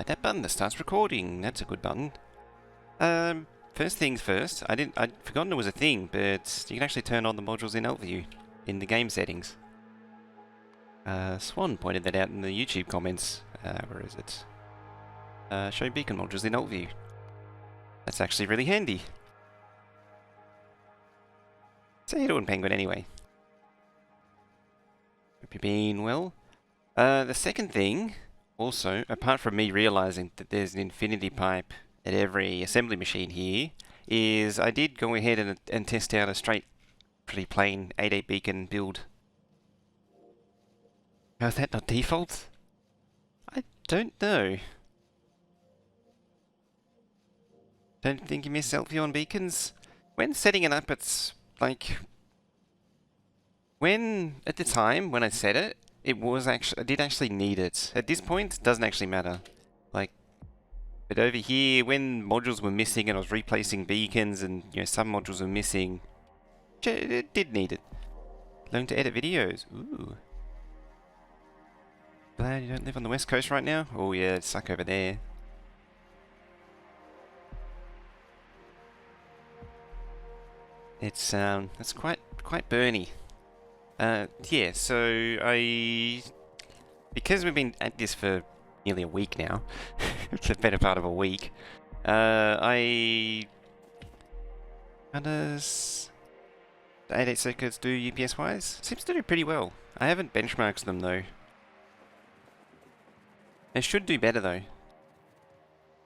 Like that button that starts recording. That's a good button. First things first. I'd forgotten it was a thing, but you can actually turn on the modules in AltView in the game settings. Swan pointed that out in the YouTube comments. Where is it? Show beacon modules in AltView. That's actually really handy. So how you doing, Penguin, anyway? Hope you're being well. The second thing, also, apart from me realizing that there's an infinity pipe at every assembly machine here, is I did go ahead and test out a straight, pretty plain 8.8 beacon build. How's that not default? I don't know. Don't think you miss selfie on beacons? When setting it up, it's like... at the time, when I set it, I did actually need it. At this point, it doesn't actually matter. Like, but over here, when modules were missing and I was replacing beacons and, you know, some modules were missing, it did need it. Learn to edit videos. Ooh. Glad you don't live on the west coast right now? Oh yeah, it's suck over there. It's quite burny. Yeah, so because we've been at this for nearly a week now, it's the better part of a week, how does the 8.8 circuits do UPS-wise? Seems to do pretty well. I haven't benchmarked them though. They should do better though.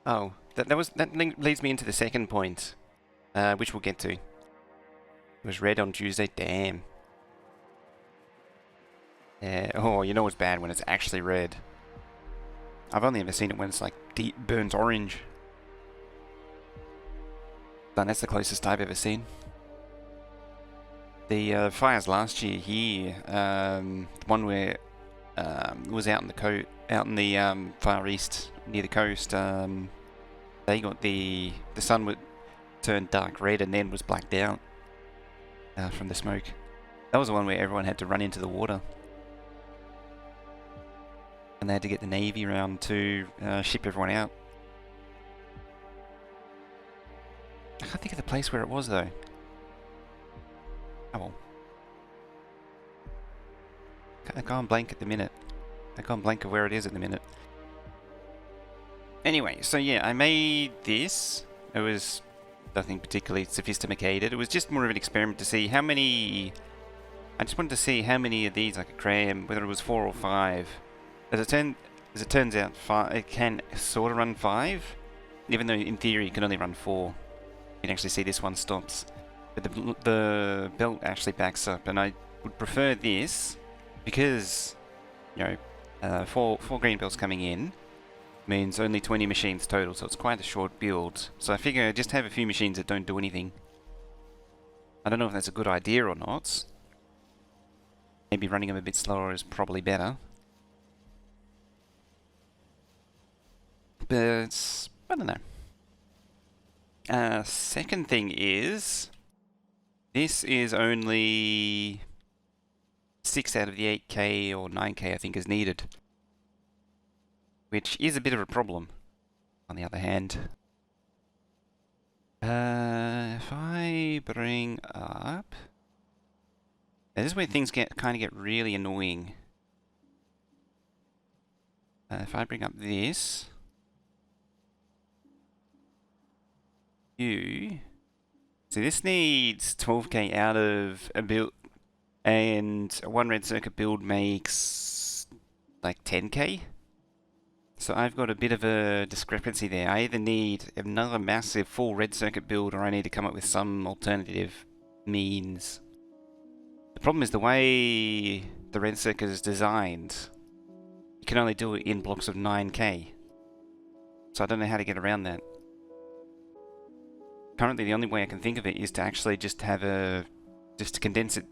Oh, that leads me into the second point, which we'll get to. It was red on Tuesday, damn. Yeah, oh, you know it's bad when it's actually red. I've only ever seen it when it's like deep burnt orange. And that's the closest I've ever seen. The fires last year here, the one where it was out in the far east near the coast. They got the sun would turn dark red and then was blacked out from the smoke. That was the one where everyone had to run into the water. And they had to get the Navy around to ship everyone out. I can't think of the place where it was though. Oh well. I can't blank at the minute. I can't blank of where it is at the minute. Anyway, so yeah, I made this. It was nothing particularly sophisticated. It was just more of an experiment to see how many... I just wanted to see how many of these I could cram, whether it was 4 or 5. As it turns out, it can sort of run 5, even though in theory it can only run 4. You can actually see this one stops, but the belt actually backs up, and I would prefer this because, you know, 4 green belts coming in means only 20 machines total, so it's quite a short build. So I figure just have a few machines that don't do anything. I don't know if that's a good idea or not. Maybe running them a bit slower is probably better. But I don't know. Second thing is, this is only 6 out of the 8K or 9K I think is needed, which is a bit of a problem. On the other hand, if I bring up, this is where things kind of get really annoying. If I bring up this. So this needs 12k out of a build, and one red circuit build makes like 10k. So I've got a bit of a discrepancy there. I either need another massive full red circuit build, or I need to come up with some alternative means. The problem is the way the red circuit is designed. You can only do it in blocks of 9k. So I don't know how to get around that. Currently, the only way I can think of it is to actually just have just to condense it,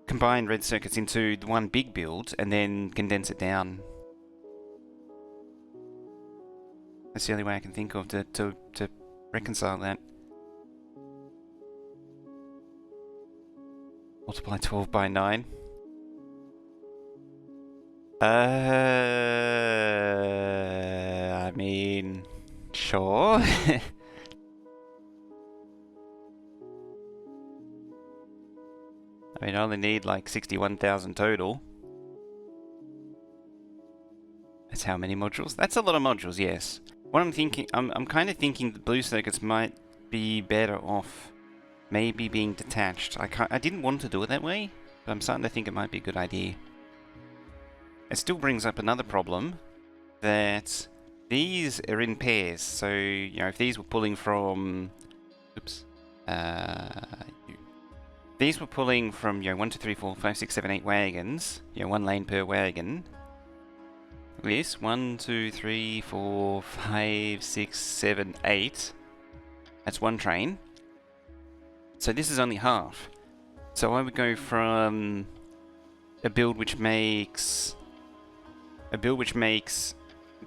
combine red circuits into the one big build, and then condense it down. That's the only way I can think of to reconcile that. Multiply 12 by 9. I mean, sure. I mean, I only need like 61,000 total. That's how many modules? That's a lot of modules, yes. What I'm thinking, I'm kind of thinking the blue circuits might be better off maybe being detached. I didn't want to do it that way, but I'm starting to think it might be a good idea. It still brings up another problem, that these are in pairs. So, you know, if these were pulling from... Oops. These were pulling from, you know, 1, 2, 3, 4, 5, 6, 7, 8 wagons. You know, 1 lane per wagon. This 1, 2, 3, 4, 5, 6, 7, 8. That's one train. So this is only half. So I would go from a build which makes...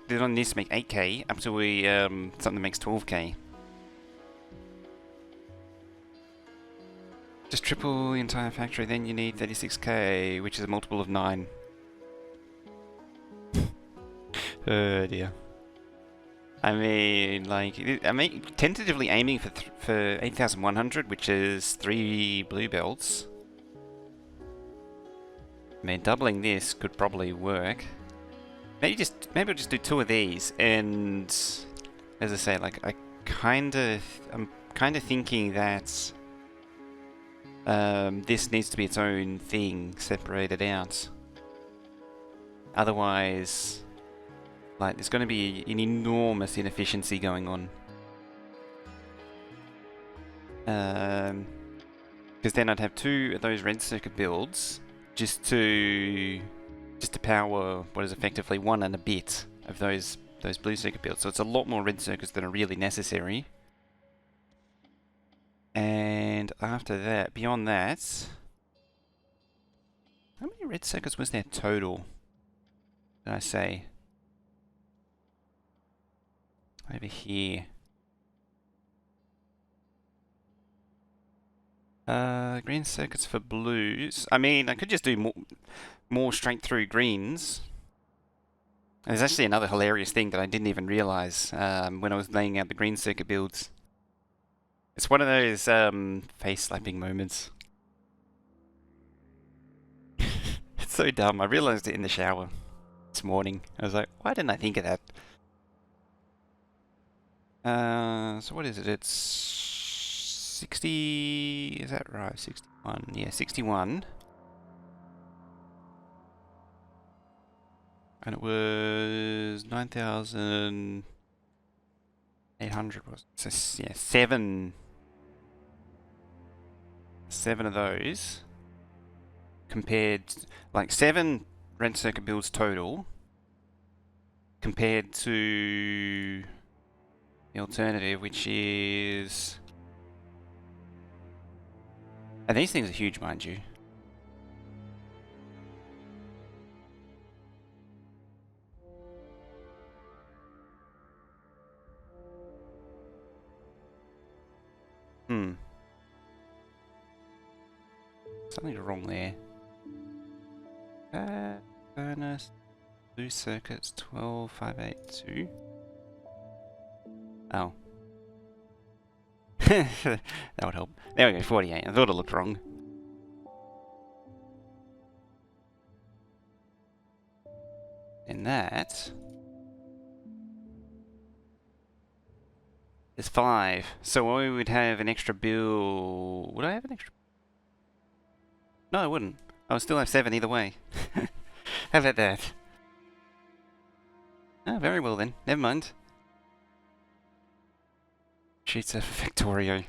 Did on this make 8k up to a something that makes 12k. Just triple the entire factory, then you need 36k, which is a multiple of 9. Oh dear. I mean, like, I'm tentatively aiming for 8,100, which is 3 blue belts. I mean, doubling this could probably work. Maybe I'll just do 2 of these, and as I say, like, I'm kind of thinking that this needs to be its own thing, separated out. Otherwise, like, there's going to be an enormous inefficiency going on. Because then I'd have 2 of those red circuit builds just to power what is effectively 1 and a bit of those blue circuit builds. So it's a lot more red circuits than are really necessary. And after that, beyond that, how many red circuits was there total? Did I say? Over here. Green circuits for blues. I mean, I could just do more straight through greens. There's actually another hilarious thing that I didn't even realize when I was laying out the green circuit builds. It's one of those face-slapping moments. It's so dumb. I realized it in the shower this morning. I was like, why didn't I think of that? So what is it? It's 60... Is that right? 61. Yeah, 61. And it was 9,800 was it? So yeah, 7 of those compared, like 7 red circuit builds total compared to the alternative, which is... And these things are huge, mind you. Something's wrong there. Furnace, blue circuits, 12,582. Oh. That would help. There we go, 48. I thought it looked wrong. And that is 5. So I would have an extra bill. Would I have an extra? No, I wouldn't. I would still have 7 either way. How about that? Oh, very well then. Never mind. Sheets of Factorio.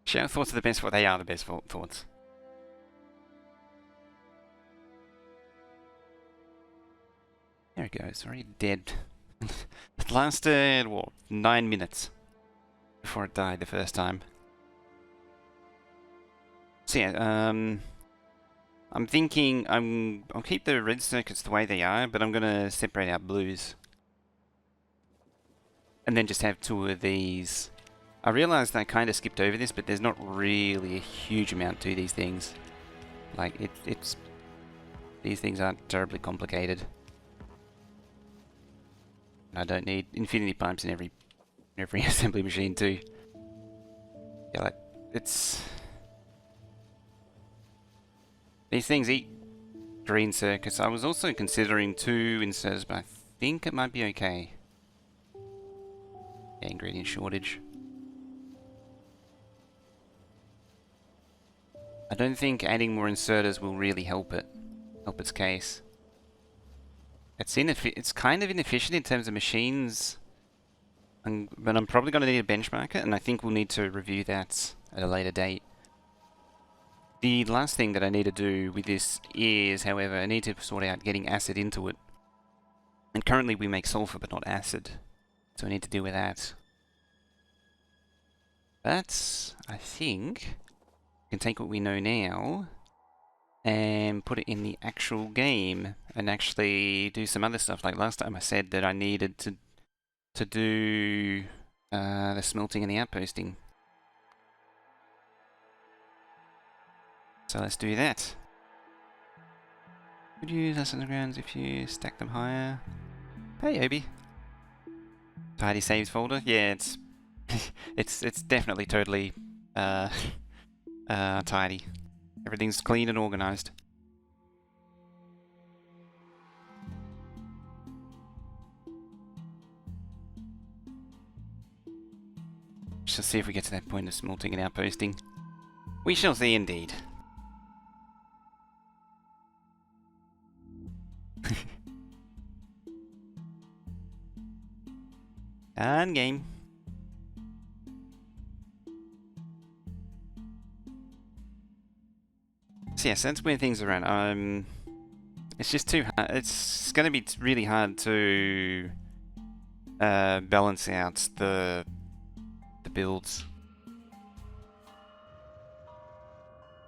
Shower thoughts are the best, they are the best thoughts. There it goes, already dead. It lasted, what, 9 minutes before it died the first time. So yeah, I'm thinking I'll keep the red circuits the way they are, but I'm gonna separate out blues. And then just have 2 of these. I realised I kind of skipped over this, but there's not really a huge amount to these things. Like, these things aren't terribly complicated. I don't need infinity pipes in every assembly machine too. Yeah, like, it's... These things eat green circuits. I was also considering 2 inserters, but I think it might be okay. Yeah, ingredient shortage. I don't think adding more inserters will really help its case. It's kind of inefficient in terms of machines, but I'm probably going to need to benchmark it, and I think we'll need to review that at a later date. The last thing that I need to do with this is, however, I need to sort out getting acid into it. And currently we make sulfur but not acid, so I need to deal with that. But I think we can take what we know now and put it in the actual game and actually do some other stuff. Like last time I said that I needed to do the smelting and the outposting. So let's do that. Could use less undergrounds if you stack them higher. Hey Obi. Tidy saves folder. Yeah, it's it's definitely totally tidy. Everything's clean and organized. Shall see if we get to that point of smelting and outposting. We shall see indeed. And game. So yes, that's where things are at. It's just too hard. It's going to be really hard to balance out the builds.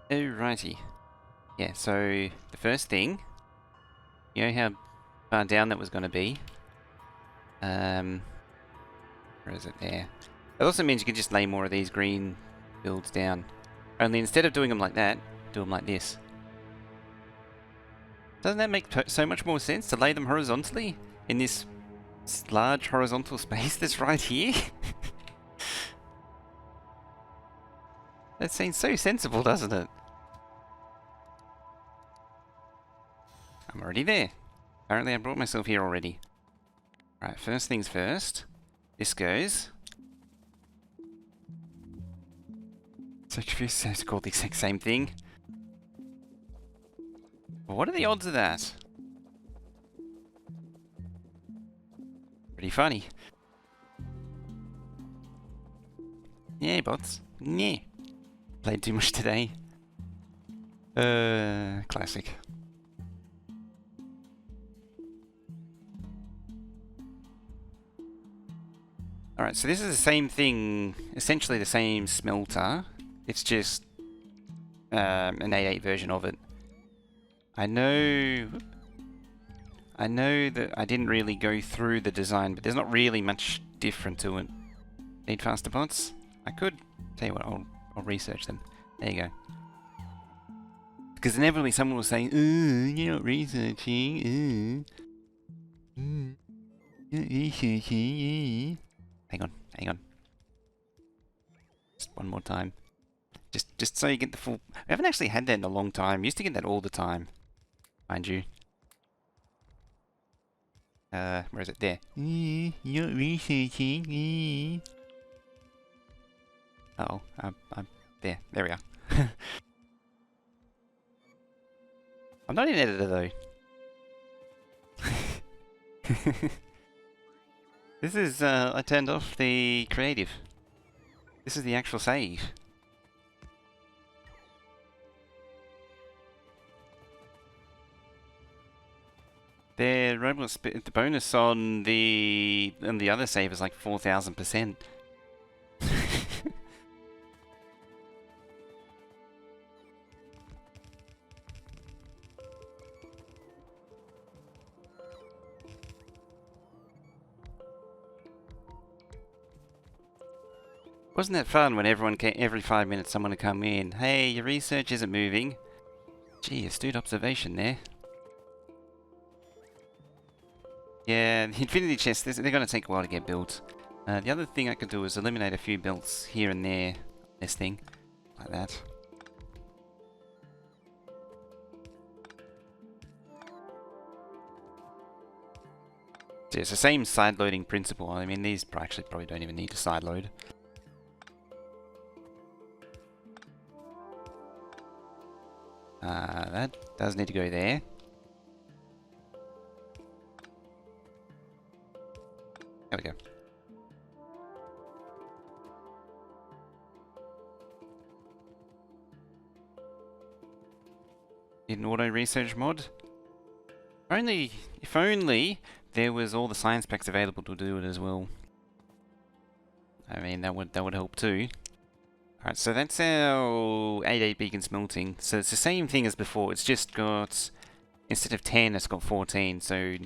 Alrighty. Yeah, so the first thing, you know how far down that was going to be. Where is it there? It also means you can just lay more of these green builds down. Only instead of doing them like that, do them like this. Doesn't that make so much more sense to lay them horizontally in this large horizontal space that's right here? That seems so sensible, doesn't it? I'm already there. Apparently I brought myself here already. Right, first things first. This goes. So confused, it's called the exact same thing. What are the odds of that? Pretty funny. Yeah, bots. Yeah. Played too much today. Classic. Alright, so this is the same thing, essentially the same smelter. It's just an A8 version of it. I know that I didn't really go through the design, but there's not really much different to it. Need faster bots? I could. Tell you what, I'll research them. There you go. Because inevitably someone will say, you're not researching, you're not researching, Hang on. Just one more time. Just so you get the full... I haven't actually had that in a long time. I used to get that all the time. Mind you. Where is it? There. You're researching. Uh-oh. I'm... There we are. I'm not an editor, though. This is, I turned off the creative. This is the actual save. The bonus on the other save is like 4,000%. Wasn't that fun when everyone came, every 5 minutes someone would come in, hey, your research isn't moving. Gee, astute observation there. Yeah, the infinity chests, they're going to take a while to get built. The other thing I could do is eliminate a few belts here and there. This thing. Like that. So it's the same side loading principle. I mean, these actually probably don't even need to side load. That does need to go there. There we go. Need an auto research mod? If only there was all the science packs available to do it as well. I mean, that would help too. Alright, so that's our 8 beacon smelting. So it's the same thing as before. It's just got, instead of 10, it's got 14. So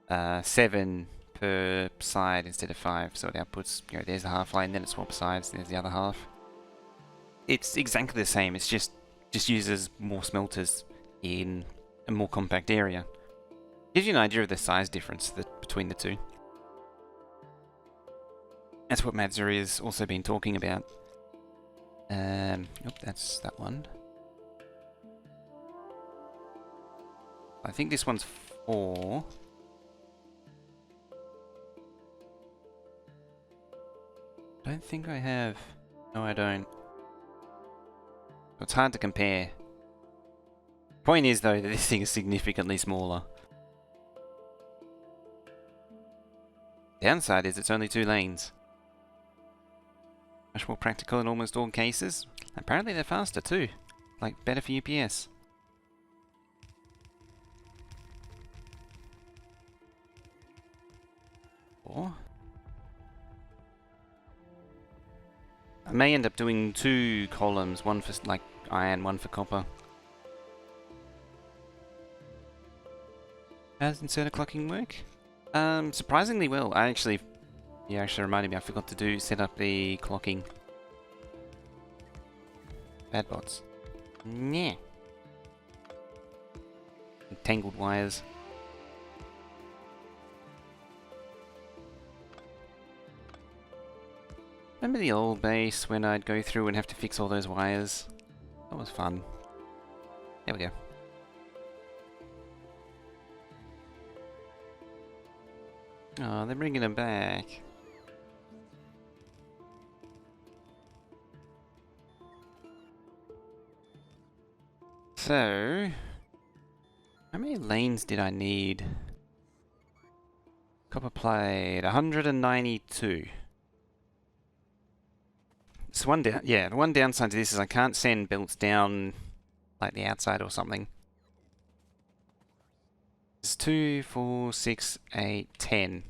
7 per side instead of 5. So it outputs, you know, there's the half line, then it swaps sides, there's the other half. It's exactly the same. It's just uses more smelters in a more compact area. Gives you an idea of the size difference between the two. That's what Madzuri has also been talking about. Nope, that's that one. I think this one's 4. Don't think I have. No, I don't. It's hard to compare. Point is, though, that this thing is significantly smaller. Downside is it's only 2 lanes. Much more practical in almost all cases. Apparently they're faster too. Like, better for UPS. Or I may end up doing 2 columns, one for like iron, one for copper. How does inserter clocking work? Surprisingly well. You actually reminded me, I forgot to set up the clocking. Bad bots. Yeah. Tangled wires. Remember the old base when I'd go through and have to fix all those wires? That was fun. There we go. Oh, they're bringing them back. So, how many lanes did I need? Copper plate, 192. So the one downside to this is I can't send belts down like the outside or something. It's 2, 4, 6, 8, 10.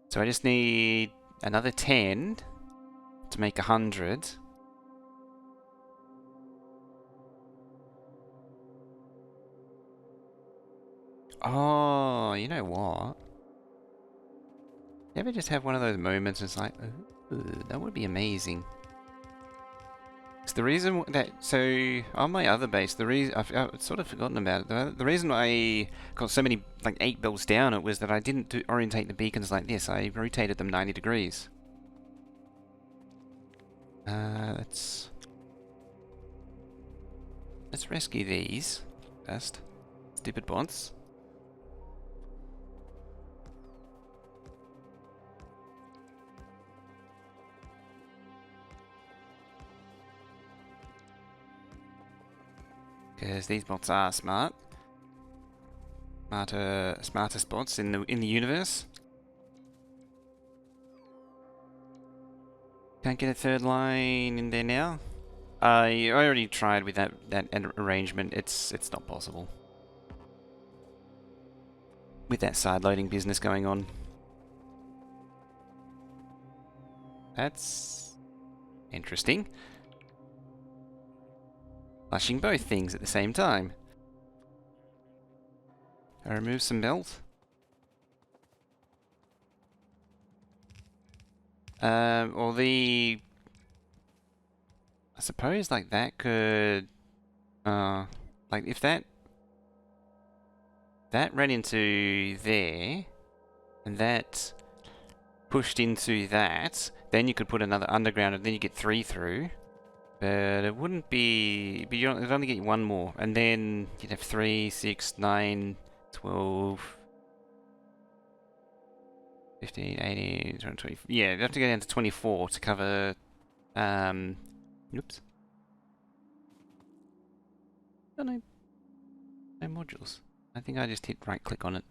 So I just need another 10 to make 100. Oh, you know what? You ever just have one of those moments it's like, ooh, that would be amazing. It's the reason so on my other base, I've sort of forgotten about it. The reason I got so many, like 8 builds down it was that I didn't orientate the beacons like this. I rotated them 90 degrees. Let's rescue these first. Stupid bots. Because these bots are smart. Smartest bots in the universe. Can't get a 3rd line in there now. I already tried with that arrangement. It's not possible. With that side loading business going on. That's interesting. Flashing both things at the same time. I remove some belt. Or I suppose like that could, like if that that ran into there, and that pushed into that. Then you could put another underground, and then you get 3 through. But it wouldn't be... But it'd only get you 1 more. And then you'd have 3, 6, 9, 12... 15, 18, 20... Yeah, you'd have to go down to 24 to cover... Oops. Oh no. No modules. I think I just hit right click on it.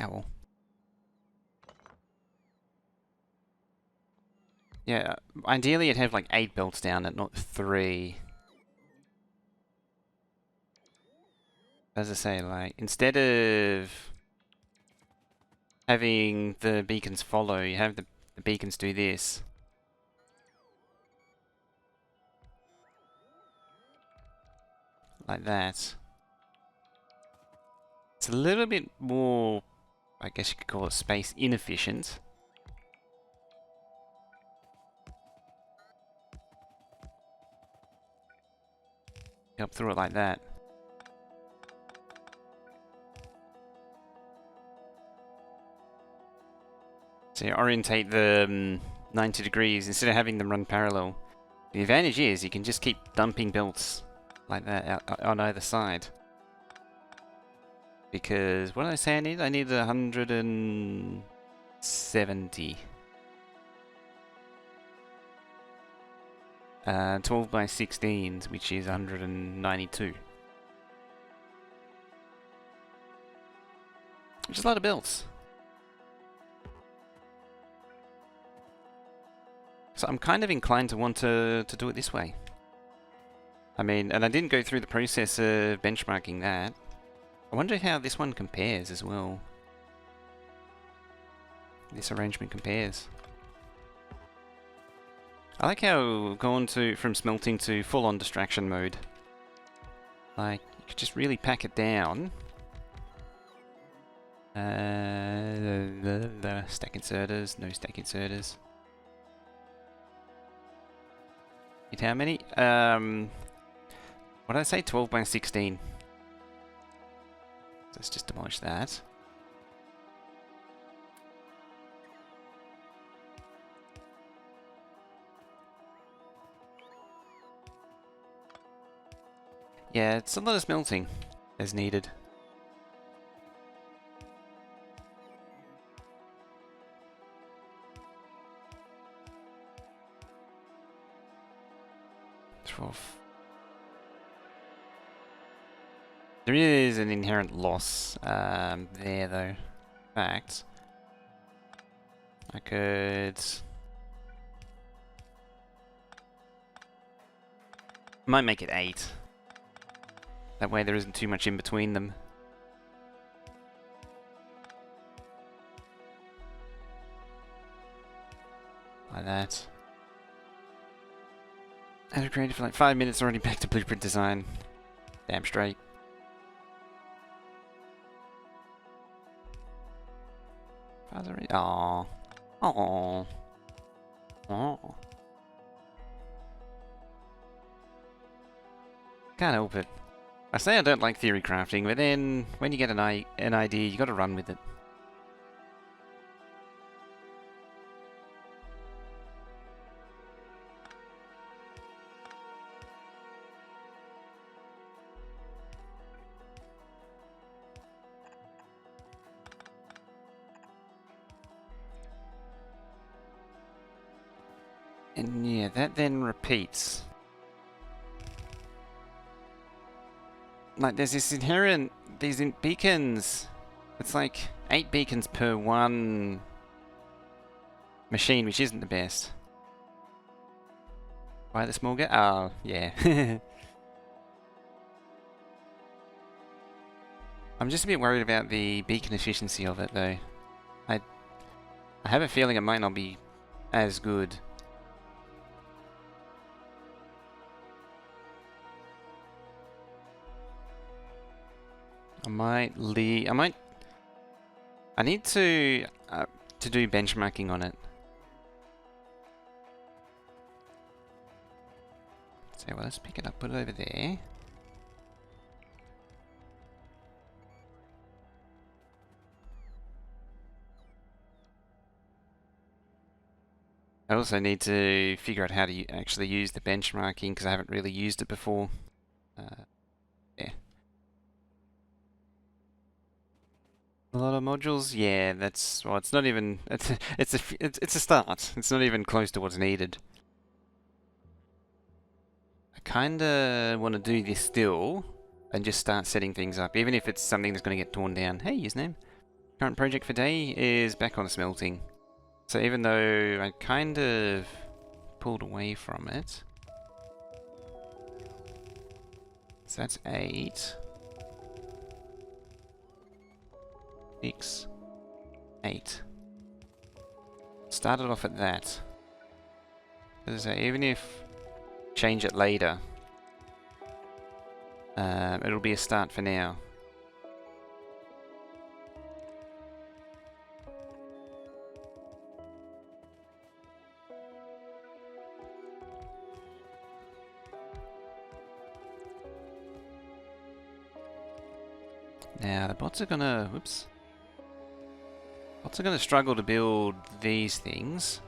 Oh well. Yeah, ideally you'd have like 8 belts down it, not 3. As I say, like, instead of having the beacons follow, you have the beacons do this. Like that. It's a little bit more, I guess you could call it space inefficient. Up through it like that. So you orientate the 90 degrees instead of having them run parallel. The advantage is you can just keep dumping belts like that out on either side. Because, what did I say I need? I need 170. 12 by 16s, which is 192. Which is a lot of belts. So I'm kind of inclined to want to do it this way. I mean, and I didn't go through the process of benchmarking that. I wonder how this one compares as well. This arrangement compares. I like how we've gone from smelting to full-on distraction mode. Like, you could just really pack it down. Stack inserters, no stack inserters. Hit how many? What did I say? 12 by 16. Let's just demolish that. Yeah, it's a lot of smelting as needed. There is an inherent loss there, though. In fact, I could... might make it 8. That way there isn't too much in between them. Like that. I've created for like 5 minutes, already back to blueprint design. Damn straight. Aww. Aww. Aww. Can't help it. I say I don't like theory crafting, but then when you get an idea, you gotta run with it. And yeah, that then repeats. Like, there's this inherent... these beacons... It's like 8 beacons per one machine, which isn't the best. Why the small guy? Oh, yeah. I'm just a bit worried about the beacon efficiency of it, though. I have a feeling it might not be as good. I might leave... I need to... to do benchmarking on it. So well, let's pick it up, put it over there. I also need to figure out how to actually use the benchmarking because I haven't really used it before. Yeah. A lot of modules, yeah. That's well. It's not even. It's a start. It's not even close to what's needed. I kinda want to do this still, and just start setting things up, even if it's something that's going to get torn down. Hey, his name. Current project for day is back on smelting. So even though I kind of pulled away from it, so that's 8, 6, 8. Started off at that. As I say, even if change it later, it'll be a start for now. Now the bots are gonna, whoops. Bots are gonna struggle to build these things.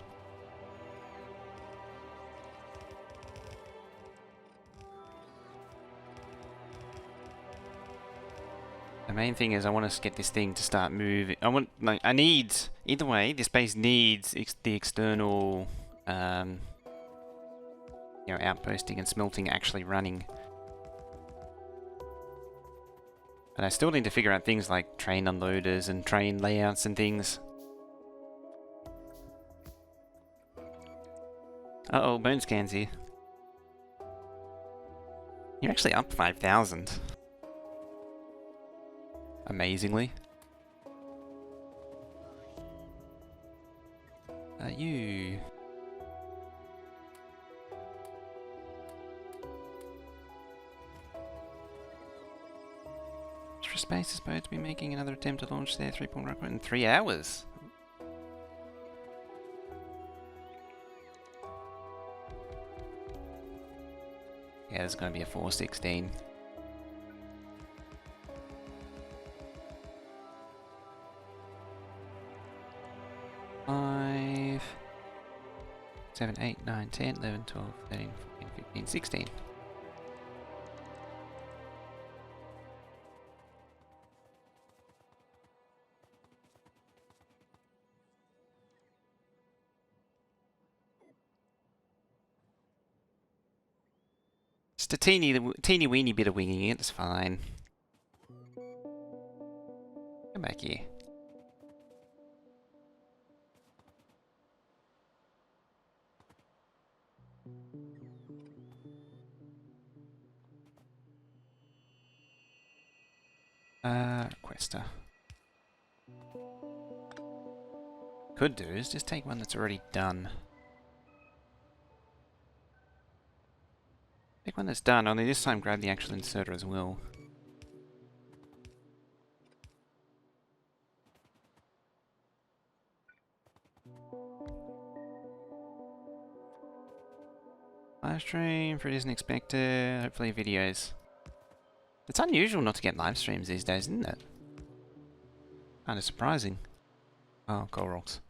The main thing is I want to get this thing to start moving. I need, either way, this base needs the external, outposting and smelting actually running. And I still need to figure out things like train unloaders and train layouts and things. Uh-oh, bone scans here. You're actually up 5,000. Amazingly. You... Space is supposed to be making another attempt to launch their 3-point rocket in 3 hours. Yeah, there's going to be a 416. Five, 7, 8, 9, 10, 11, 12, 13, 14, 15, 16. Just a teeny weeny bit of winging it, it's fine. Come back here. Requester. Could do is just take one that's already done. Take one that's done, only this time grab the actual inserter as well. Live stream, Fred isn't expected, hopefully videos. It's unusual not to get live streams these days, isn't it? Kind of surprising. Oh, coal rocks.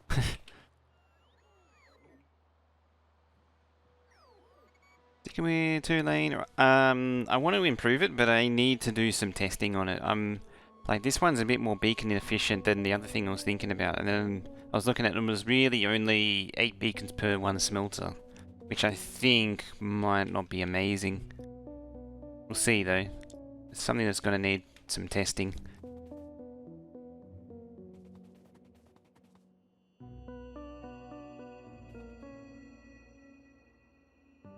Sticking with 2-lane. I want to improve it, but I need to do some testing on it. Like this one's a bit more beacon efficient than the other thing I was thinking about, and then I was looking at it and it was really only 8 beacons per one smelter, which I think might not be amazing. We'll see though. It's something that's going to need some testing.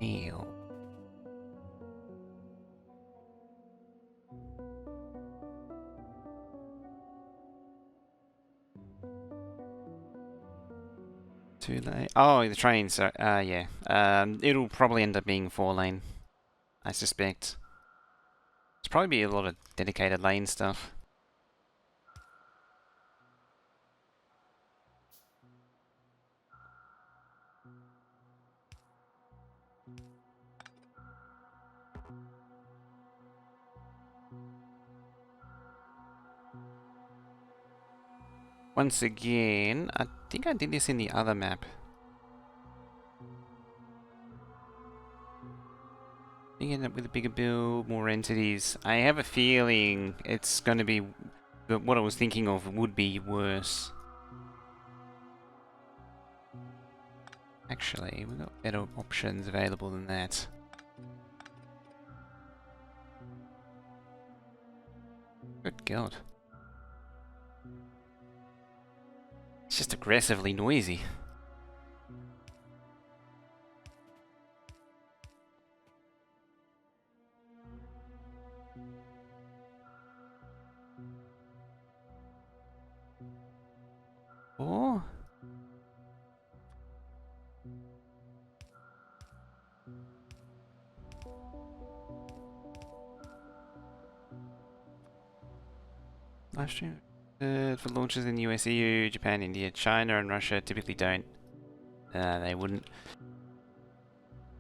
Ew. Too late. Oh, the trains. Yeah. It'll probably end up being 4-lane, I suspect. It's probably be a lot of dedicated lane stuff. Once again, I think I did this in the other map. You end up with a bigger build, more entities. I have a feeling it's going to be what I was thinking of would be worse. Actually, we've got better options available than that. Good God. It's just aggressively noisy. Or live stream for launches in the US, EU, Japan, India, China, and Russia typically don't. They wouldn't.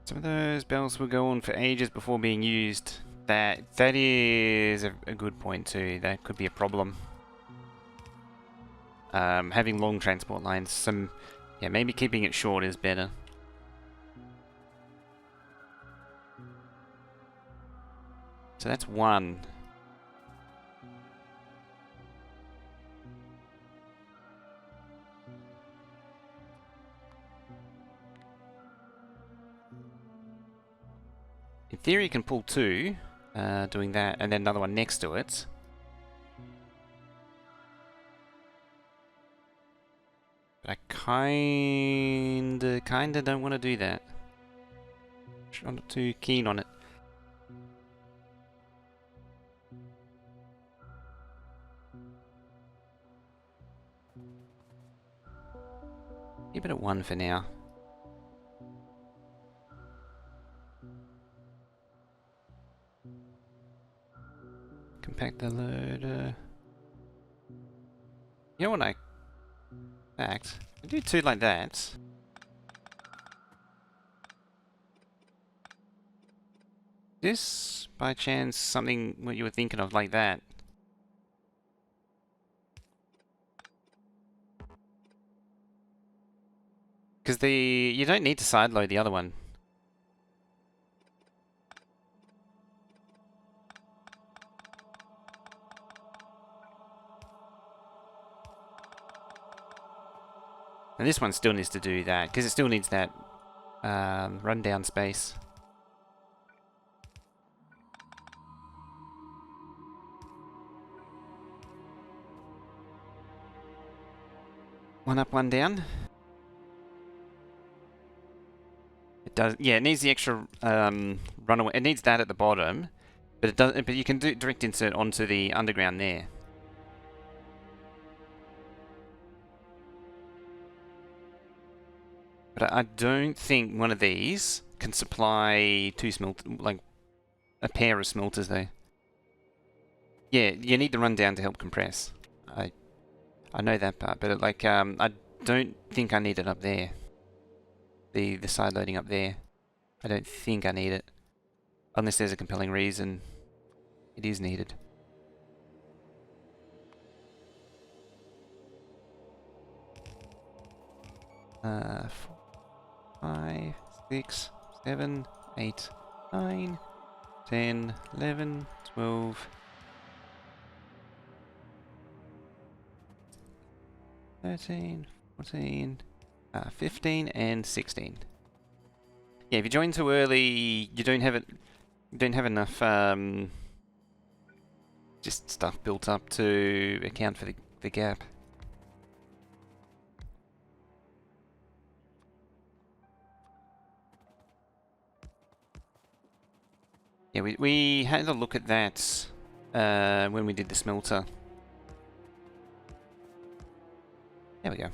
Some of those bells will go on for ages before being used. That is a good point too. That could be a problem. Having long transport lines, yeah, maybe keeping it short is better. So that's one. In theory, you can pull two, doing that, and then another one next to it. But I kinda don't want to do that. I'm not too keen on it. Keep it at one for now. Compact the loader. You know what I do two like that. This, by chance, something what you were thinking of like that? Because you don't need to sideload the other one. And this one still needs to do that, because it still needs that rundown space. One up, one down. It does, yeah, it needs the extra runaway. It needs that at the bottom, but it does. But you can do direct insert onto the underground there. But I don't think one of these can supply two like a pair of smelters though. Yeah, you need the rundown to help compress. I know that part, but I don't think I need it up there. The side loading up there. I don't think I need it. Unless there's a compelling reason it is needed. Uh, 5, 6, 7, 8, 9, 10, 11, 12, 13, 14, 15, and 16. Yeah, if you join too early, you don't have enough just stuff built up to account for the gap. Yeah, we had a look at that when we did the smelter. There we go.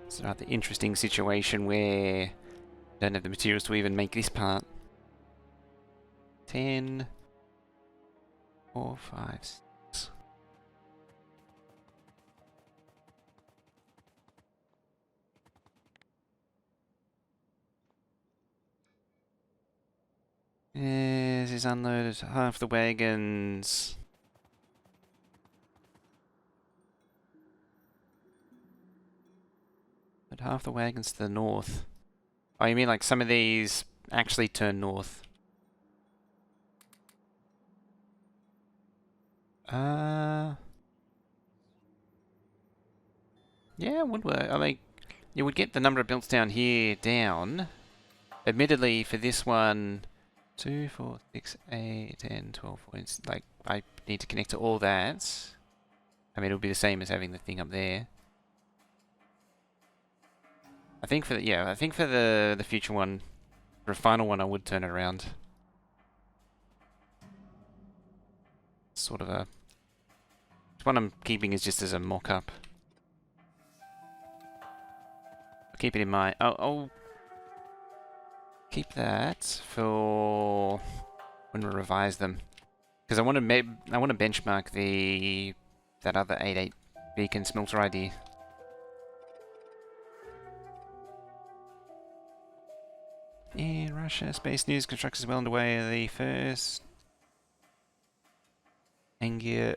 It's another interesting situation where I don't have the materials to even make this part. 10, 4, 5, 6. is unloaded. Half the wagons. But half the wagons to the north. Oh, you mean like some of these actually turn north? Yeah, it would work. I mean, you would get the number of builds down here down. Admittedly, for this one, 2, 4, 6, 8, 10, 12 points. Like, I need to connect to all that. I mean, it'll be the same as having the thing up there. I think for the future one, for a final one, I would turn it around. Sort of a. This one I'm keeping is just as a mock-up. Keep it in mind. I'll keep that for when we revise them, because I want to benchmark that other 8.8 beacon smelter idea. In Russia, space news construction is well underway. The first Angara.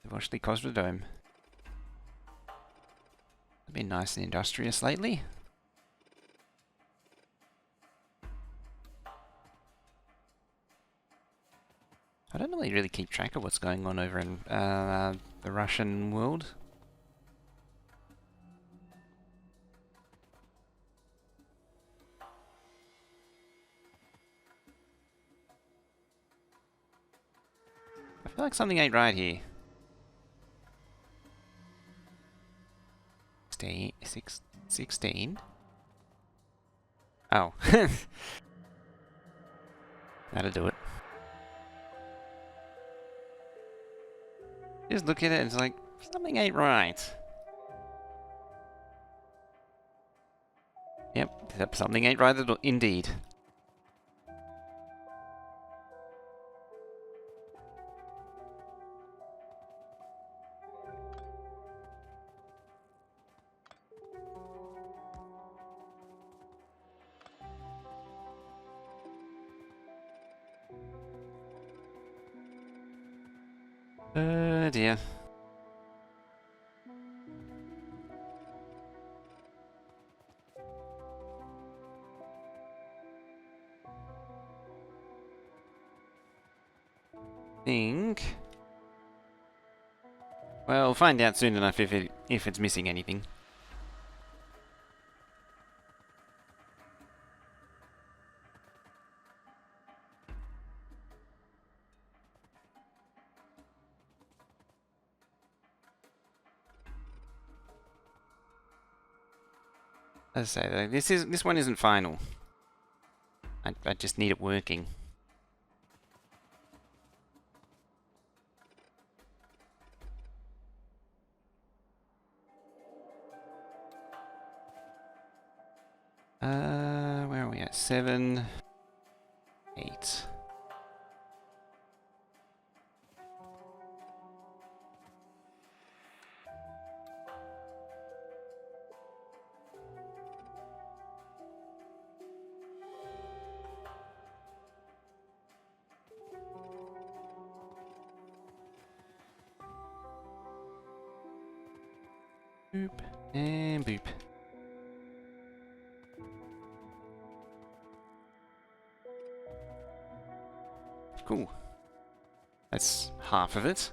Devoshly Cosmodome. They've been nice and industrious lately. I don't really keep track of what's going on over in the Russian world. I feel like something ain't right here. 16? Oh. That'll do it. Just look at it and it's like, something ain't right. Yep, something ain't right at all, indeed. Dear. Think. Well, we'll find out soon enough if it's missing anything. As I say, though, this one isn't final. I just need it working. Where are we at? 7, 8. Boop and boop. Cool. That's half of it.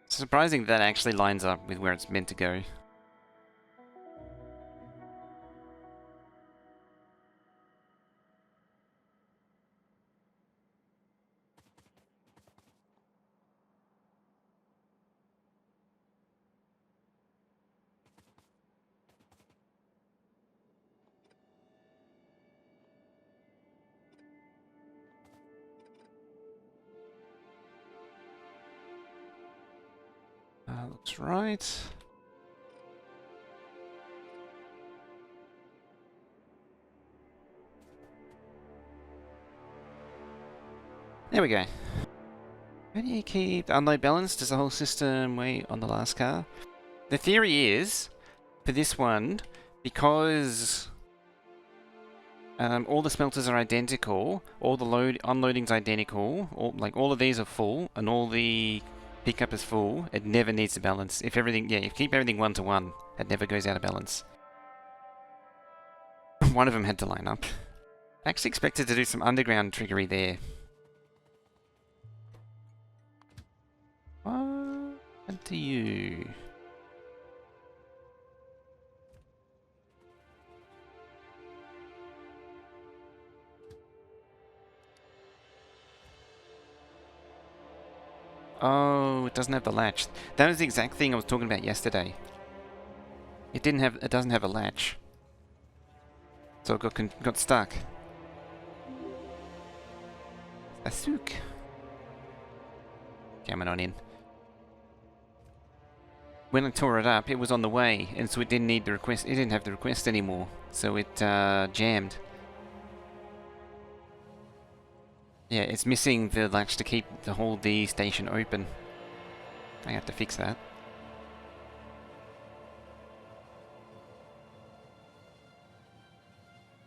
It's surprising that actually lines up with where it's meant to go. Looks right. There we go. How do you keep the unload balance? Does the whole system wait on the last car? The theory is, for this one, because all the smelters are identical, all the unloading's identical, all of these are full, and all the pickup is full, it never needs to balance. If everything, if you keep everything 1 to 1, it never goes out of balance. One of them had to line up. I actually expected to do some underground trickery there. What do you? Oh, it doesn't have the latch. That was the exact thing I was talking about yesterday. It doesn't have a latch. So it got stuck. Asuk. Coming on in. When I tore it up, it was on the way, and so it didn't need the request. It didn't have the request anymore, so it jammed. Yeah, it's missing the latch to hold the station open. I have to fix that.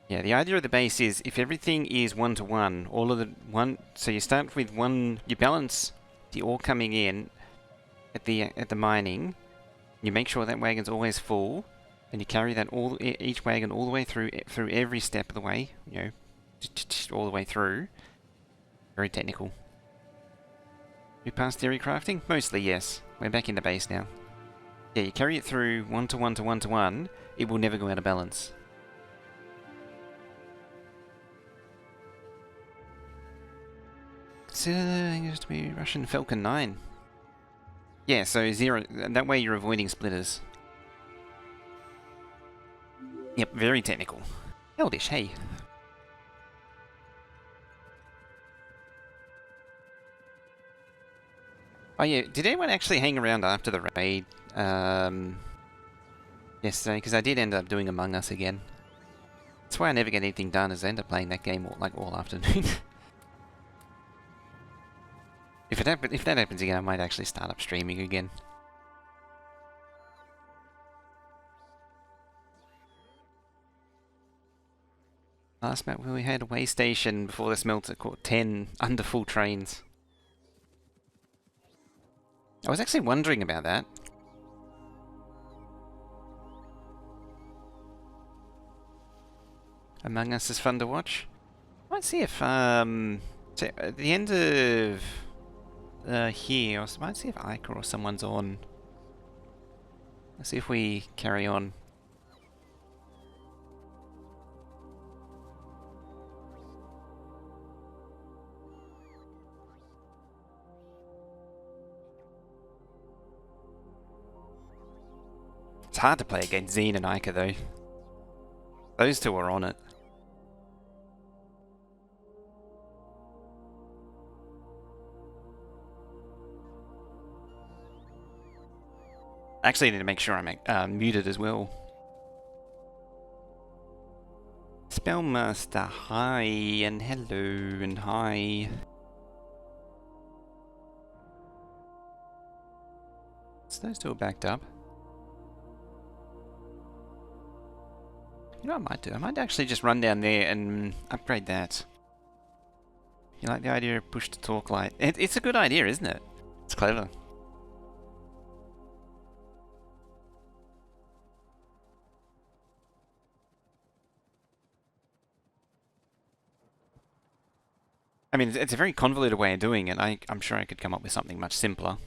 Yeah, the idea of the base is if everything is 1 to 1, so you start with one, you balance the ore coming in at the mining, you make sure that wagon's always full, and you carry that each wagon all the way through every step of the way, you know, all the way through. Very technical. We passed theory crafting? Mostly, yes. We're back in the base now. Yeah, you carry it through 1 to 1 to 1 to 1, it will never go out of balance. So, it used to be Russian Falcon 9. Yeah, so 0, that way you're avoiding splitters. Yep, very technical. Eldish, hey. Oh yeah, did anyone actually hang around after the raid yesterday? Because I did end up doing Among Us again. That's why I never get anything done, is I end up playing that game all afternoon. If that happens again, I might actually start up streaming again. Last map where we had a way station before the smelter caught 10 under full trains. I was actually wondering about that. Among Us is fun to watch. Might see if so at the end of here, I might see if Ica or someone's on. Let's see if we carry on. It's hard to play against Zine and Ica though. Those two are on it. Actually, I need to make sure I'm muted as well. Spellmaster, hi, and hello, and hi. So those two are backed up. You know what I might do? I might actually just run down there and upgrade that. You like the idea of push to talk light? It's a good idea, isn't it? It's clever. I mean, it's a very convoluted way of doing it. I'm sure I could come up with something much simpler.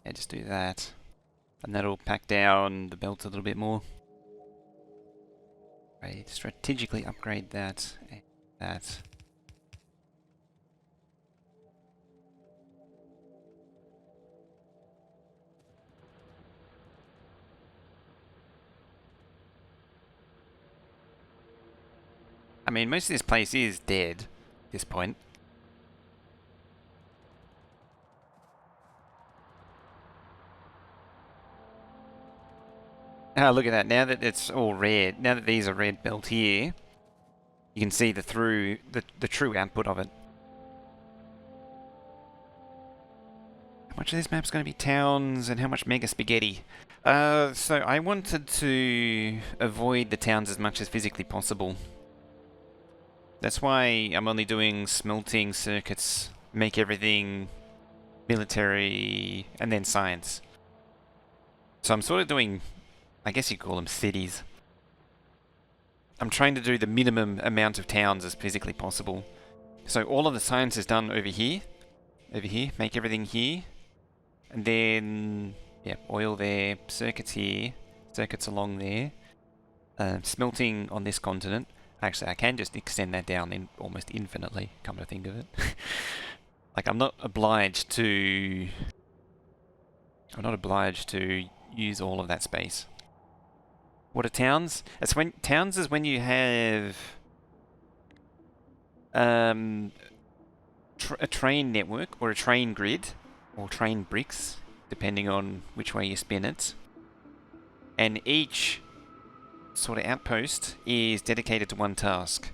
Yeah, just do that. And that'll pack down the belt a little bit more. Right, strategically upgrade that and that. I mean, most of this place is dead at this point. Ah, look at that. Now that it's all red, now that these are red belt here, you can see the true output of it. much of this map's going to be towns and how much mega spaghetti? So I wanted to avoid the towns as much as physically possible. That's why I'm only doing smelting circuits, make everything military, and then science. So I'm sort of doing, I guess you call them cities. I'm trying to do the minimum amount of towns as physically possible. So all of the science is done over here, make everything here, and then, yeah, oil there, circuits here, circuits along there, smelting on this continent. Actually, I can just extend that down in almost infinitely, come to think of it. Like, I'm not obliged to use all of that space. What are towns? Towns is when you have a train network or a train grid or train bricks, depending on which way you spin it. And each sort of outpost is dedicated to one task.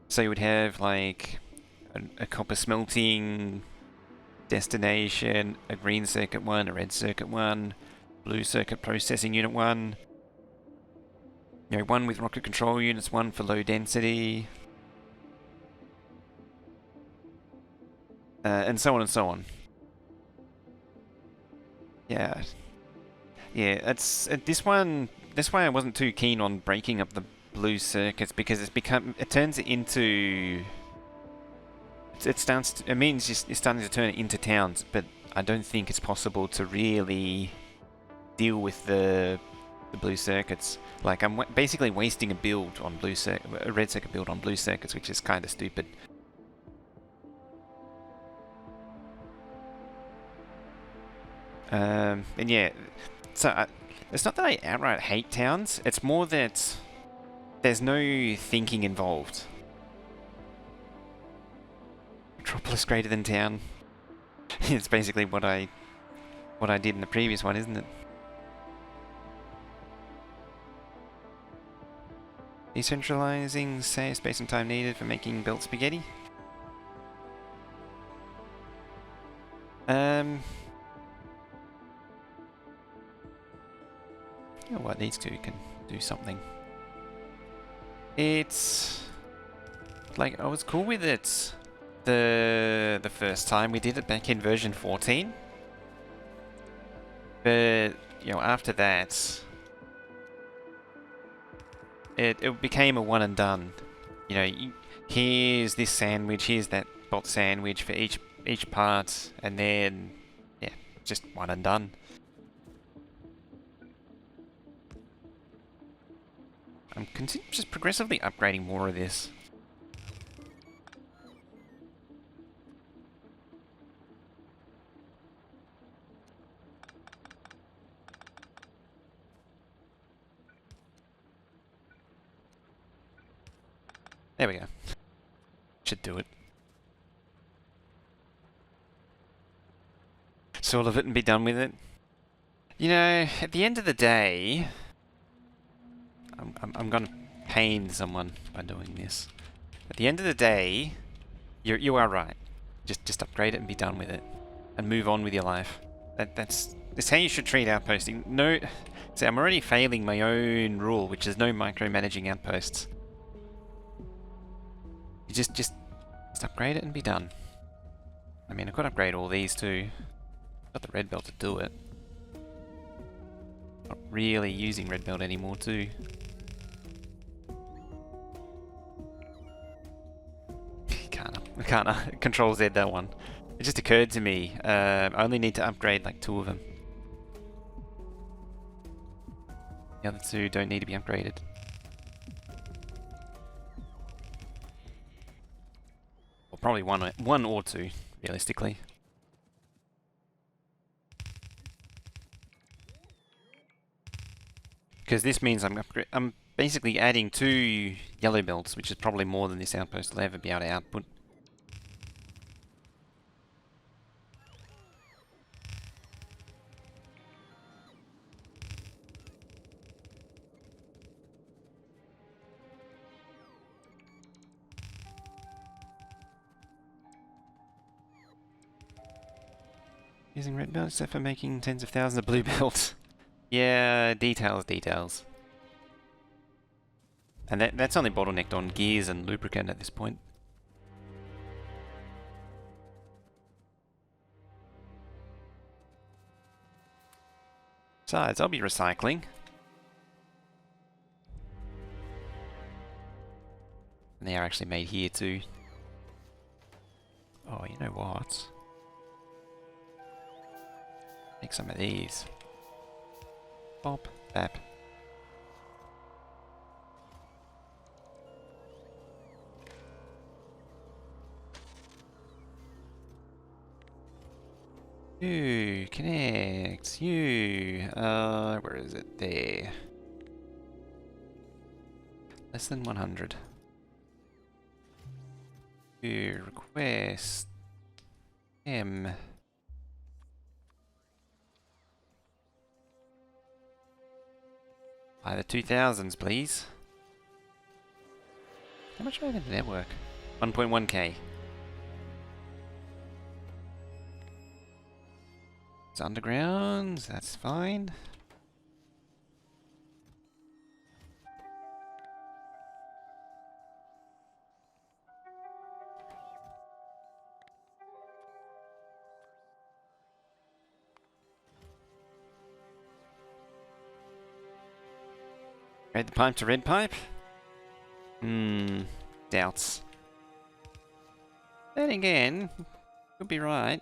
So you would have like a copper smelting destination, a green circuit one, a red circuit one, blue circuit processing unit one. You know, one with rocket control units, one for low density, and so on and so on. Yeah, it's this one. That's why I wasn't too keen on breaking up the blue circuits, because it turns it into. It means it's starting to turn it into towns, but I don't think it's possible to really deal with the blue circuits. Like, I'm basically wasting a red circuit build on blue circuits, which is kind of stupid. And yeah, so it's not that I outright hate towns, it's more that there's no thinking involved. Metropolis greater than town. It's basically what I did in the previous one, isn't it? Decentralizing, say, space and time needed for making built spaghetti. You know what, these two can do something. It's like, I was cool with it the first time we did it back in version 14. But, you know, after that, it became a one and done. You know, here's this sandwich, here's that bot sandwich for each part, and then, yeah, just one and done. I'm just progressively upgrading more of this. There we go. Should do it. Sort of it and be done with it. You know, at the end of the day, I'm gonna pain someone by doing this. At the end of the day, you are right. Just upgrade it and be done with it, and move on with your life. That's how you should treat outposting. No, see, I'm already failing my own rule, which is no micromanaging outposts. You just upgrade it and be done. I mean, I could upgrade all these too. Got the red belt to do it. Not really using red belt anymore too. I can't control Z that one. It just occurred to me, I only need to upgrade like 2 of them. The other 2 don't need to be upgraded. Or probably one or 2, realistically. Because this means I'm basically adding 2 yellow belts, which is probably more than this outpost will ever be able to output. Using red belt except for making tens of thousands of blue belts. Yeah, details. And that's only bottlenecked on gears and lubricant at this point. Besides, I'll be recycling. And they are actually made here too. Oh, you know what? Make some of these. Bop, bap. You connect. You. Where is it? There. Less than 100. You request. M. Buy the 2000s, please. How much do I have in the network? 1.1k. It's underground, that's fine. Red pipe to red pipe? Doubts. Then again, could be right.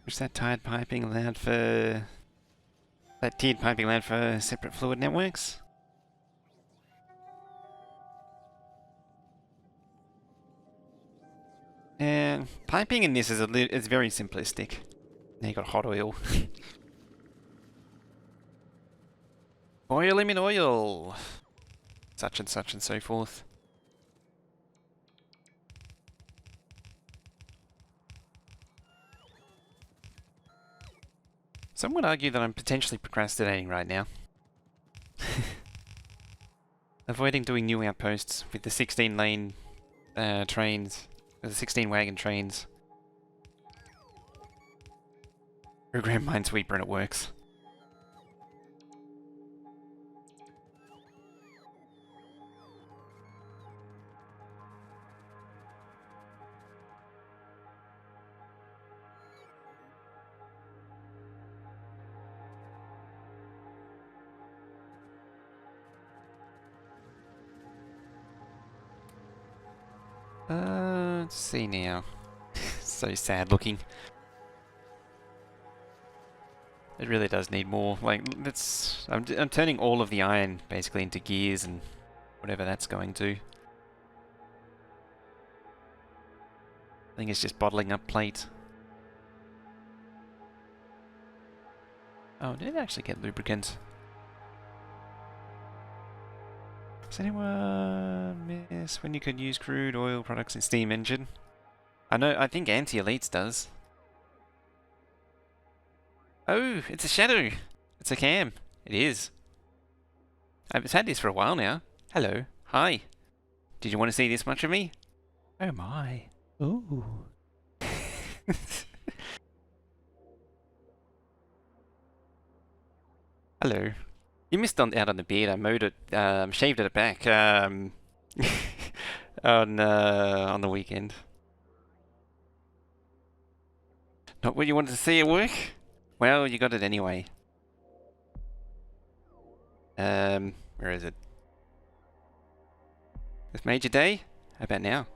Is that tiered piping allowed for... That tiered piping allowed for separate fluid networks? And piping in this is very simplistic. Now you got hot oil. Oil him in oil! Such and so forth. Some would argue that I'm potentially procrastinating right now. Avoiding doing new outposts with the 16-lane trains, the 16-wagon trains. Program Minesweeper and it works. Let's see now. So sad looking. It really does need more. Like, I'm turning all of the iron basically into gears and whatever that's going to. I think it's just bottling up plate. Oh, did it actually get lubricant? Does anyone miss when you could use crude oil products in steam engine? I think Anti-Elites does. Oh, it's a shadow! It's a cam. It is. I've had this for a while now. Hello. Hi. Did you want to see this much of me? Oh my. Ooh. Hello. You missed out on the beard. I mowed it, shaved it back on the weekend. Not what you wanted to see at work? Well, you got it anyway. Where is it? It's Major Day? How about now?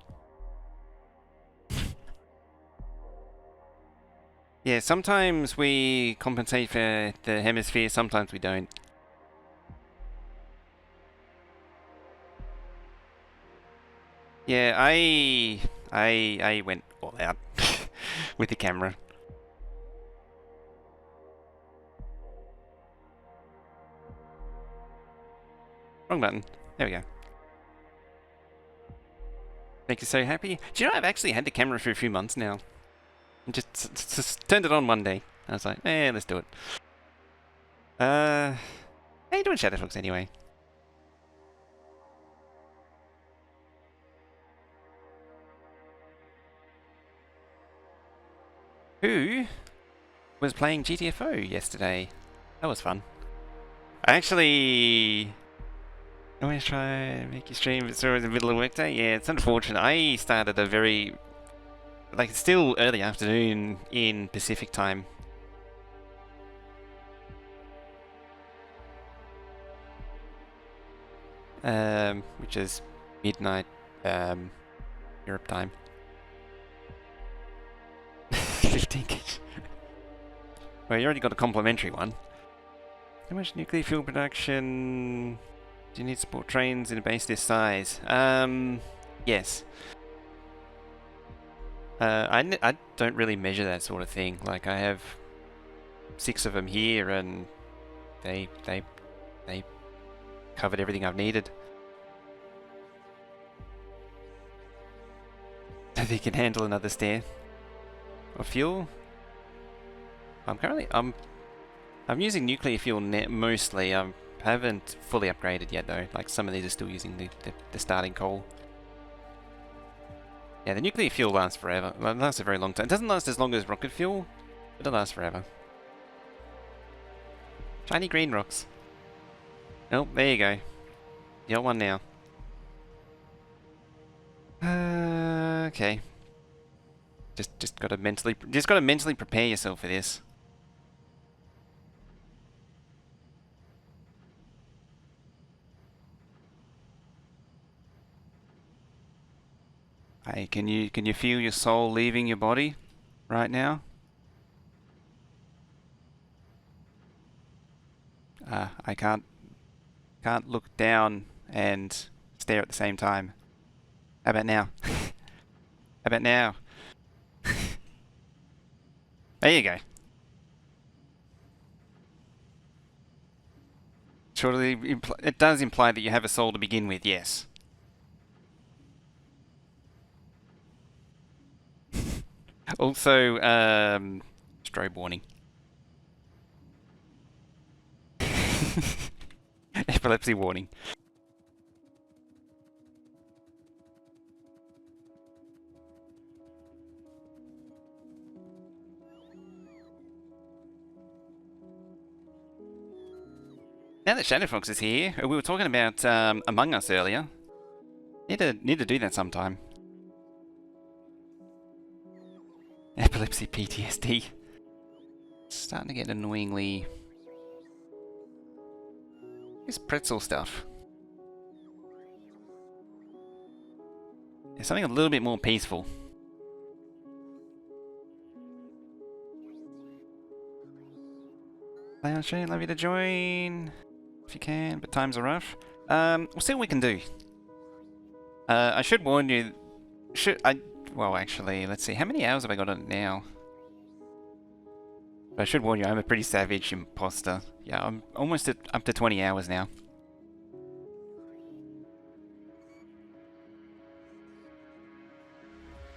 Yeah, sometimes we compensate for the hemisphere, sometimes we don't. Yeah, I went all out with the camera. Wrong button. There we go. Make you so happy. Do you know I've actually had the camera for a few months now? And just turned it on one day. I was like, let's do it. How you doing, Shadowfox, anyway? Who was playing GTFO yesterday? That was fun. I actually always try and make you stream, but it's always in the middle of workday. Yeah, it's unfortunate. I started a very, like, it's still early afternoon in Pacific time. Which is midnight, Europe time. 15 gauge. Well, you already got a complimentary one. How much nuclear fuel production do you need to support trains in a base this size? Yes. I don't really measure that sort of thing. Like, I have 6 of them here, and they covered everything I've needed. They can handle another stair of fuel. I'm using nuclear fuel mostly. I haven't fully upgraded yet though. Like, some of these are still using the starting coal. Yeah, the nuclear fuel lasts forever. Well, it lasts a very long time. It doesn't last as long as rocket fuel, but it lasts forever. Shiny green rocks. Oh, there you go. You got one now. Okay. Just gotta mentally prepare yourself for this. Hey, can you feel your soul leaving your body right now? I can't look down and stare at the same time. How about now? How about now? There you go. Surely it does imply that you have a soul to begin with, yes. Also, strobe warning. Epilepsy warning. Now that Shadowfox is here, we were talking about Among Us earlier. Need to do that sometime. Epilepsy PTSD. Starting to get annoyingly... This pretzel stuff. There's something a little bit more peaceful. Play on stream, love you to join if you can, but times are rough. We'll see what we can do. I should warn you. Well, actually, let's see. How many hours have I got on it now? I should warn you, I'm a pretty savage imposter. Yeah, I'm almost up to 20 hours now.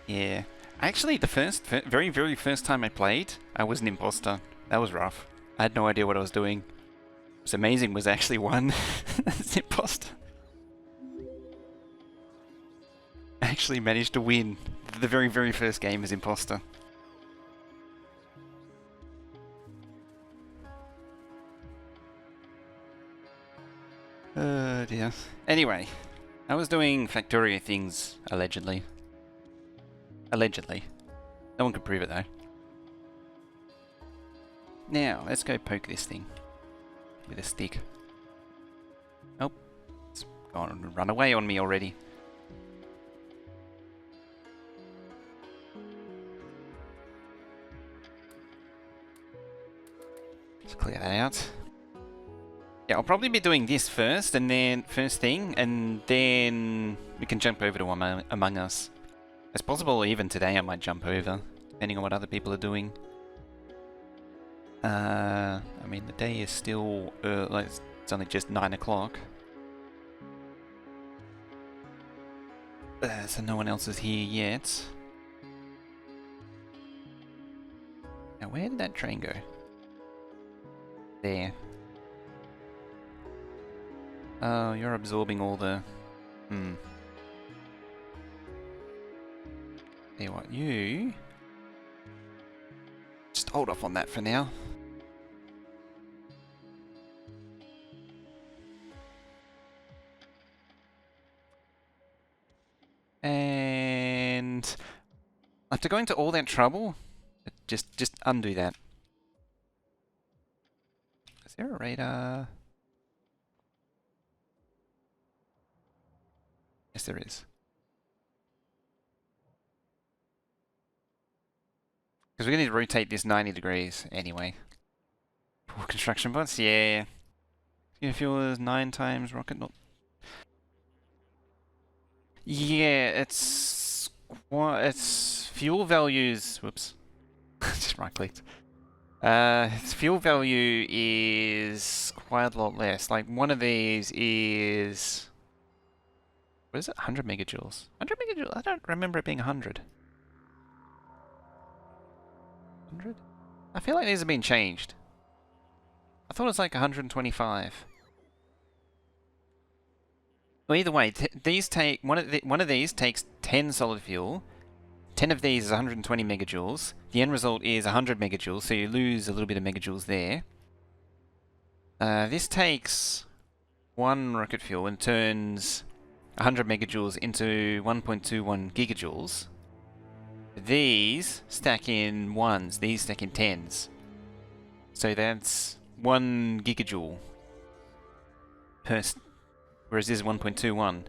Yeah. Actually, the very, very first time I played, I was an imposter. That was rough. I had no idea what I was doing. What's amazing was I actually won as an imposter. I actually managed to win the very, very first game as imposter. Dear. Anyway, I was doing Factorio things, allegedly. Allegedly. No one could prove it though. Now, let's go poke this thing with a stick. Oh, it's gone and run away on me already. Let's clear that out. Yeah, I'll probably be doing this first, and then first thing, and then we can jump over to Among Us. It's possible even today I might jump over, depending on what other people are doing. I mean, the day is still, like, it's only just 9 o'clock. So no one else is here yet. Now where did that train go? There. Oh, you're absorbing all the... Tell you what, you... Just hold off on that for now. And... After going to all that trouble, just undo that. Is there a radar? Yes, there is. Because we're going to need to rotate this 90 degrees anyway. Poor construction bots, yeah. If it was 9 times rocket, not... Yeah, it's fuel values. Whoops, just right clicked. Its fuel value is quite a lot less. Like one of these is, what is it? 100 megajoules. 100 megajoules. I don't remember it being 100. 100? I feel like these have been changed. I thought it was like 125. Well, either way, these take one of these takes 10 solid fuel. 10 of these is 120 megajoules. The end result is 100 megajoules, so you lose a little bit of megajoules there. This takes 1 rocket fuel and turns 100 megajoules into 1.21 gigajoules. These stack in 1s, these stack in 10s. So that's 1 gigajoule per... Whereas this is 1.21.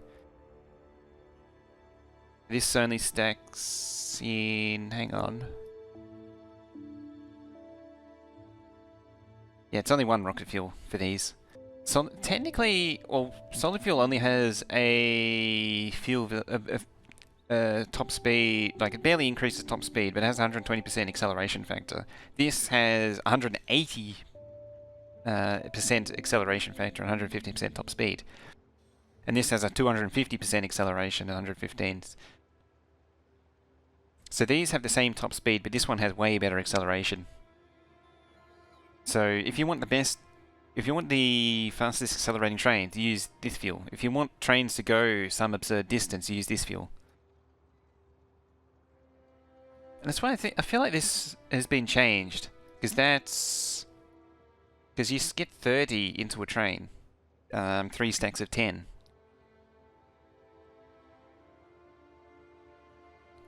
This only stacks in... Hang on. Yeah, it's only 1 rocket fuel for these. So technically, well, solid fuel only has a fuel... top speed... Like, it barely increases top speed, but it has 120% acceleration factor. This has 180% acceleration factor and 150% top speed. And this has a 250% acceleration and 115. So these have the same top speed, but this one has way better acceleration. So if you want the best, if you want the fastest accelerating trains, use this fuel. If you want trains to go some absurd distance, use this fuel. And that's why I feel like this has been changed, because you get 30 into a train, 3 stacks of 10.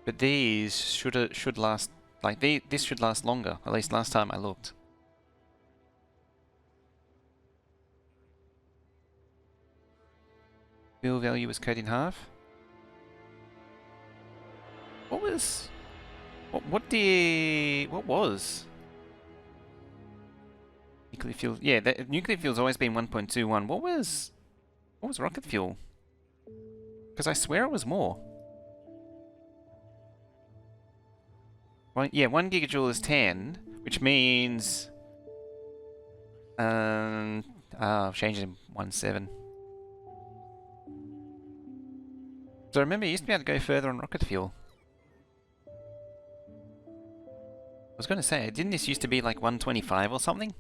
But these should last, like this should last longer, at least last time I looked. Fuel value was cut in half. What was... What was? Nuclear fuel... Yeah, nuclear fuel's always been 1.21. What was rocket fuel? Because I swear it was more. Yeah, 1 gigajoule is 10, which means... I've changed it to 1.7. So I remember you used to be able to go further on rocket fuel. I was going to say, didn't this used to be like 125 or something?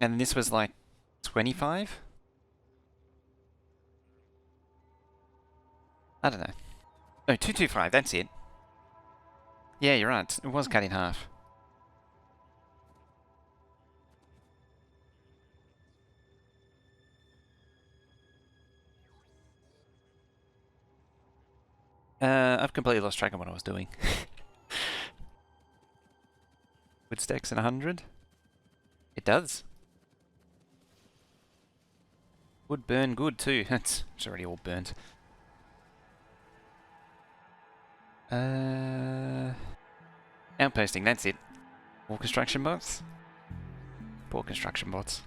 And this was like 25? I don't know. No, 225, that's it. Yeah, you're right. It was cut in half. I've completely lost track of what I was doing. Wood stacks at 100? It does. Would burn good too. It's already all burnt. Outposting, that's it. More construction bots? Poor construction bots.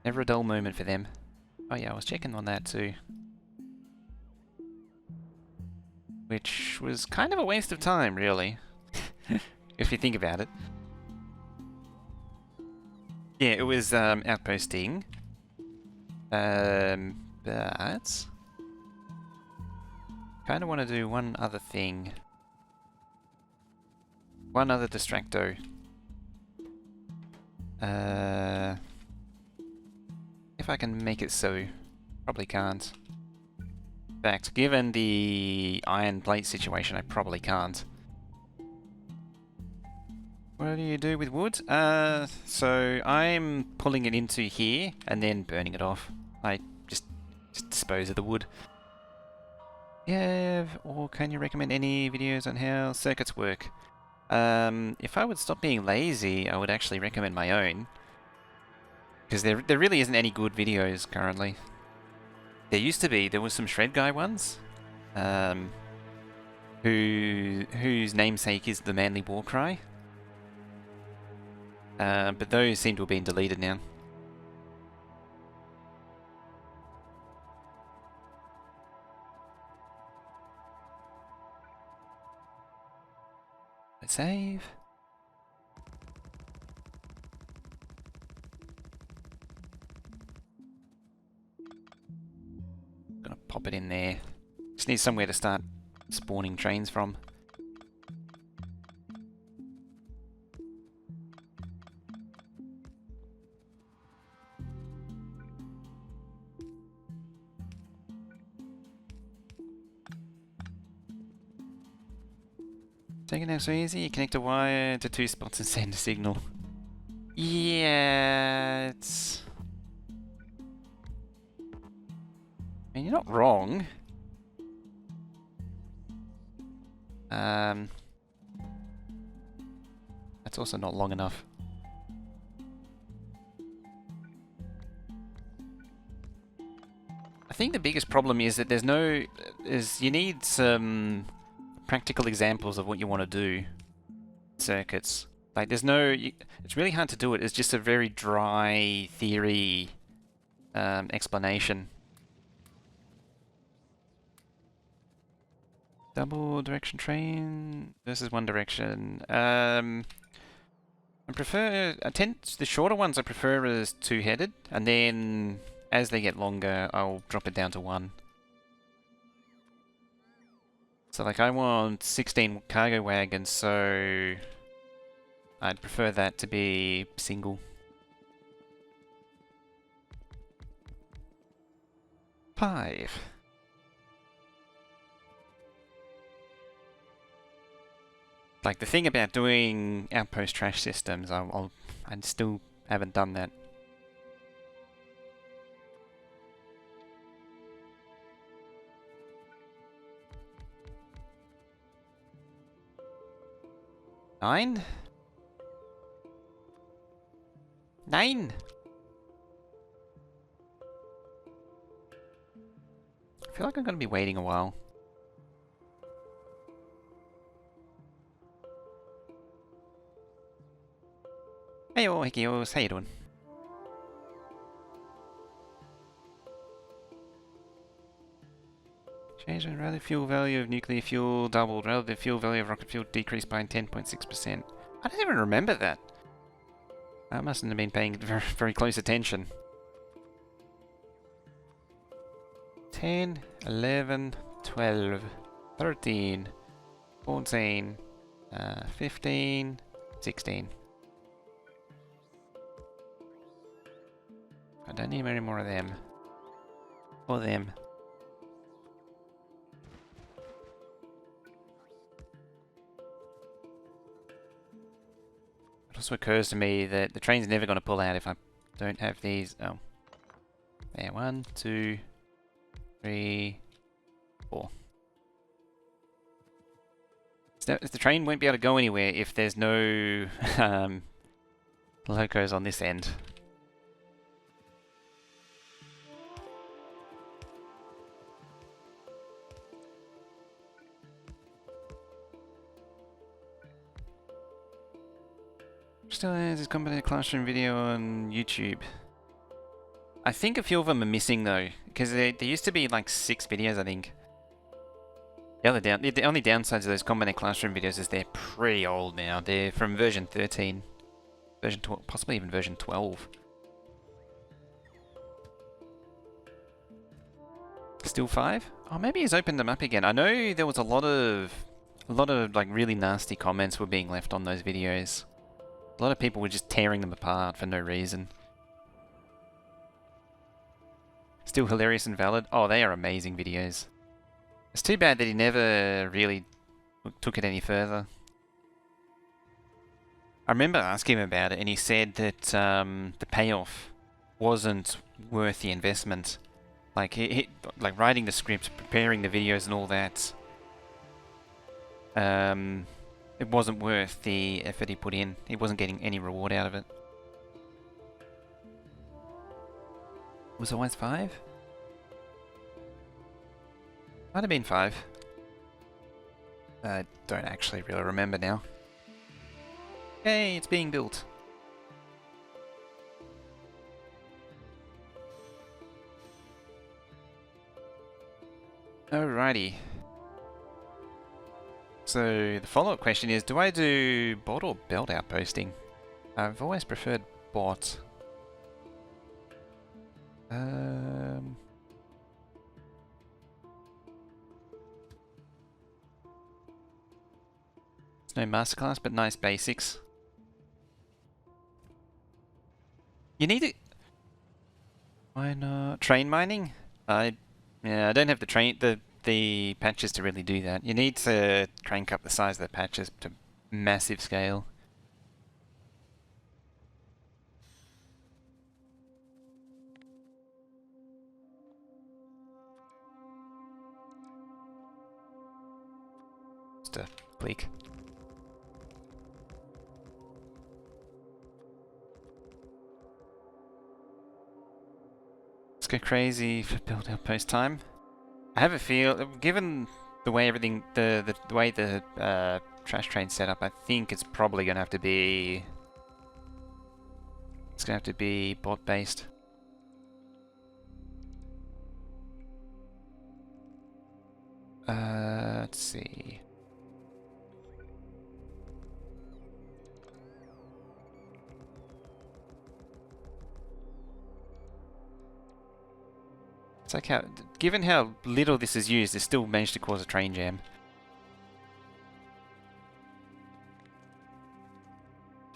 Never a dull moment for them. Oh yeah, I was checking on that too. Which was kind of a waste of time, really. If you think about it. Yeah, it was outposting. But kind of want to do one other thing. One other distracto. If I can make it so. Probably can't. In fact, given the iron plate situation, I probably can't. What do you do with wood? So I'm pulling it into here and then burning it off. I just dispose of the wood. Yeah, or can you recommend any videos on how circuits work? If I would stop being lazy, I would actually recommend my own. Because there really isn't any good videos currently. There used to be. There was some Shred Guy ones. Whose namesake is the Manly War Cry. But those seem to have been deleted now. Let's save. Gonna pop it in there. Just need somewhere to start spawning trains from. Taking it so easy, you connect a wire to 2 spots and send a signal. Yeah, it's... I mean, you're not wrong. That's also not long enough. I think the biggest problem is that you need some practical examples of what you want to do. Circuits. Like, it's really hard to do it. It's just a very dry theory explanation. Double direction train versus one direction. The shorter ones I prefer as 2-headed, and then as they get longer, I'll drop it down to 1. So like I want 16 cargo wagons, so I'd prefer that to be single. 5. Like the thing about doing outpost trash systems, I still haven't done that. Nine? I feel like I'm going to be waiting a while. Hey, Hikios, how you doing? Change in relative fuel value of nuclear fuel doubled. Relative fuel value of rocket fuel decreased by 10.6%. I don't even remember that. I mustn't have been paying very, very close attention. 10, 11, 12, 13, 14, 15, 16. I don't need any more of them. Or them. It also occurs to me that the train's never going to pull out if I don't have these. Oh. There, 1, 2, 3, 4. So the train won't be able to go anywhere if there's no locos on this end. Still has this combined classroom video on YouTube. I think a few of them are missing though, because there used to be like 6 videos, I think. The only downsides of those combined classroom videos is they're pretty old now. They're from version 13, version 12, possibly even version 12. Still 5? Oh, maybe he's opened them up again. I know there was a lot of like really nasty comments were being left on those videos. A lot of people were just tearing them apart for no reason. Still hilarious and valid. Oh, they are amazing videos. It's too bad that he never really took it any further. I remember asking him about it, and he said that the payoff wasn't worth the investment. Like like writing the scripts, preparing the videos, and all that. It wasn't worth the effort he put in. He wasn't getting any reward out of it. Was it always 5? Might have been 5. I don't actually really remember now. Hey, it's being built. Alrighty. So the follow-up question is, do I do bot or belt outposting? I've always preferred bot. It's no masterclass, but nice basics. You need to... Why not? Train mining? Yeah, I don't have the patches to really do that. You need to crank up the size of the patches to massive scale. Just a click. Let's go crazy for build outpost time. I have a feel, given the way everything, the way the trash train's set up, I think it's probably gonna have to be. It's gonna have to be bot based. Let's see. It's like how, given how little this is used, it still managed to cause a train jam.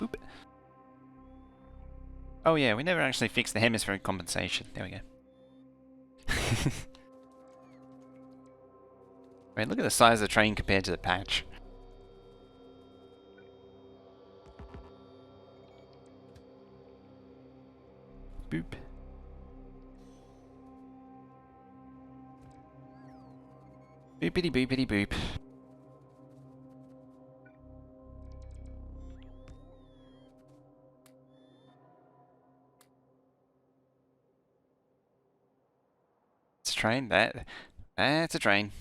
Boop. Oh yeah, we never actually fixed the hemispheric compensation. There we go. Wait, look at the size of the train compared to the patch. Boop. Boopity boopity boop. It's a train. That's a train.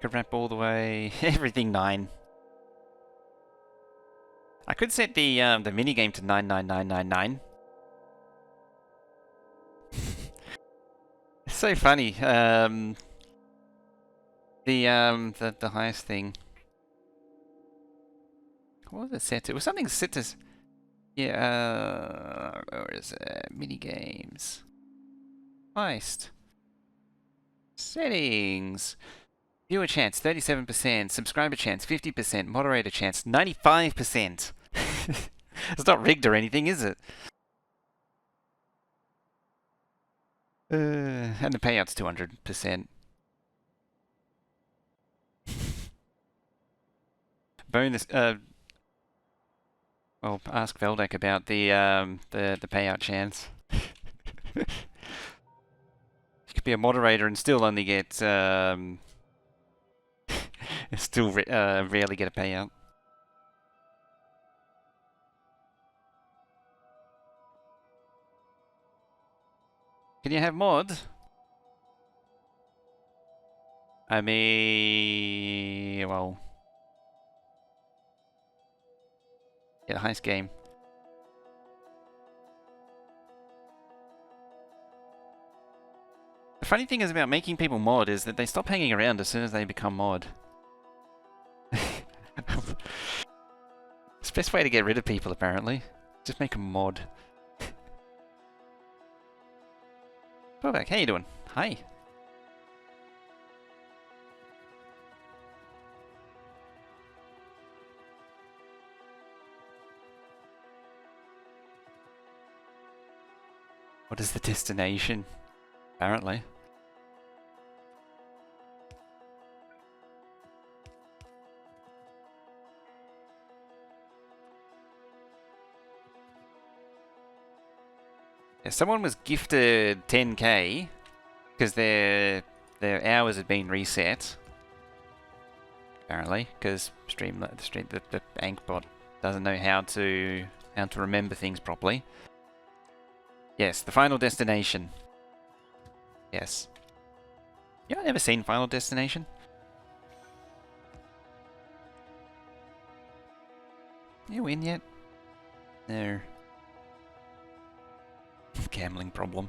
Could wrap all the way. Everything 9. I could set the minigame to 99999. It's so funny. The highest thing. What was it set to? It was something set to. Yeah. Where is it? Minigames. Heist. Settings. Viewer chance 37%, subscriber chance 50%, moderator chance 95%. It's not rigged or anything, is it? And the payout's 200%. Bonus. Well, ask Veldek about the payout chance. You could be a moderator and still only get still rarely get a payout. Can you have mod? I mean, well, yeah, heist game. The funny thing is about making people mod is that they stop hanging around as soon as they become mod. best way to get rid of people, apparently. Just make a mod. Throwback, how you doing? Hi. What is the destination? Apparently. Yeah, someone was gifted 10k because their hours had been reset. Apparently, because the Ank bot doesn't know how to remember things properly. Yes, the Final Destination. Yes. Yeah, I've never seen Final Destination. You win yet? No. Gambling problem.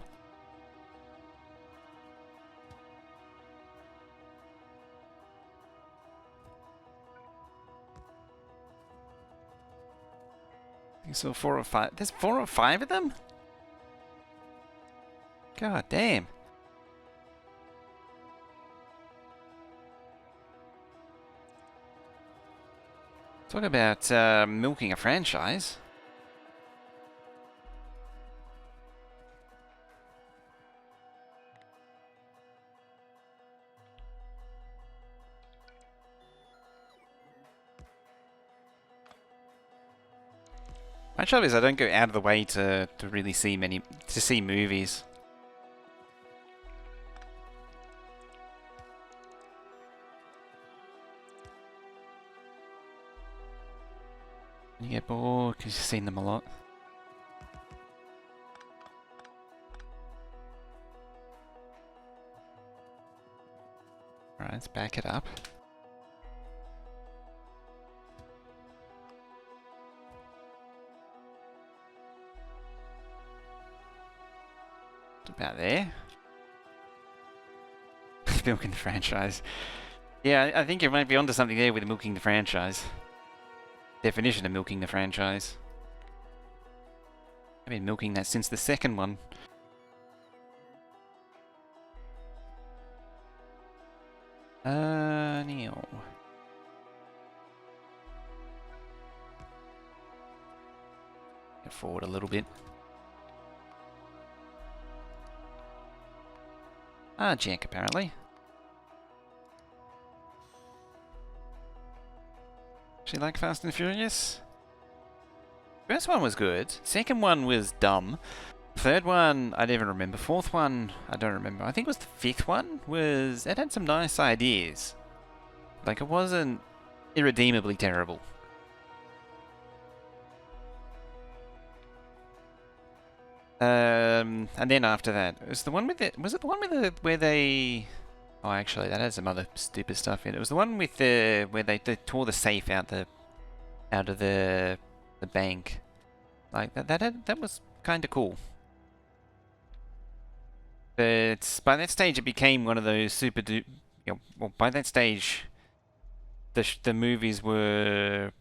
I saw 4 or 5. There's 4 or 5 of them? God damn. Talk about milking a franchise. My trouble is I don't go out of the way to really see movies. You get bored because you've seen them a lot. Alright, let's back it up. About there. Milking the franchise. Yeah, I think you might be onto something there with milking the franchise. Definition of milking the franchise. I've been milking that since the second one. Neil. Get forward a little bit. Jack, apparently. She like Fast and Furious? First one was good. Second one was dumb. Third one, I don't even remember. Fourth one, I don't remember. I think it was the fifth one. It had some nice ideas. Like, it wasn't irredeemably terrible. And then after that, it was the one with the... Was it the one with the... Where they... Oh, actually, that had some other stupid stuff in it. It was the one with the... Where they tore the safe out of the bank. Like, that was kind of cool. But by that stage, it became one of those super... well, by that stage, the movies were...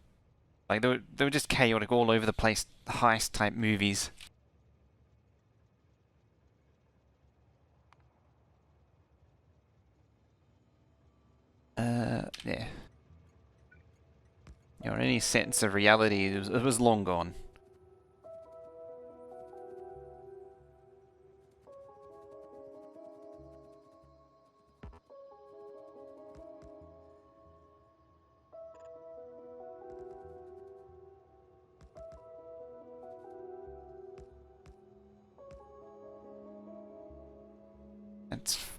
Like, they were just chaotic, all over the place, heist-type movies. Yeah. Any sense of reality, it was long gone.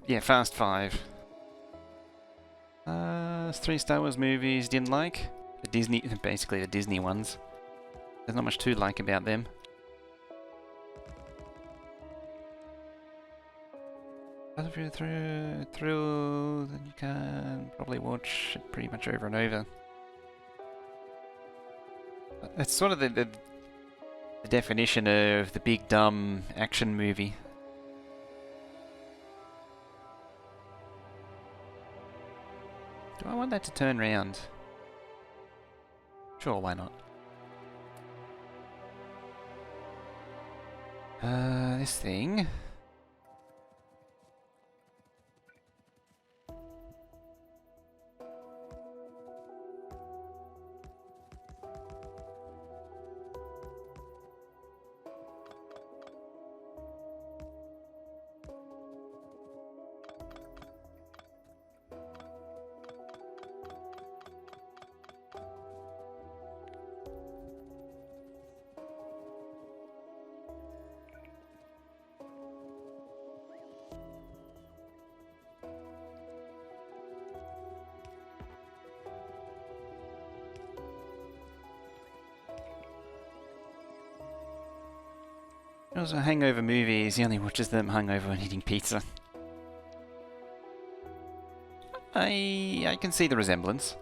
Yeah, Fast 5. 3 Star Wars movies didn't like. Basically the Disney ones. There's not much to like about them. If you're through, then you can probably watch it pretty much over and over. It's sort of the definition of the big dumb action movie. Do I want that to turn round? Sure, why not? This thing. Also, hangover movies, he only watches them hungover when eating pizza. I can see the resemblance.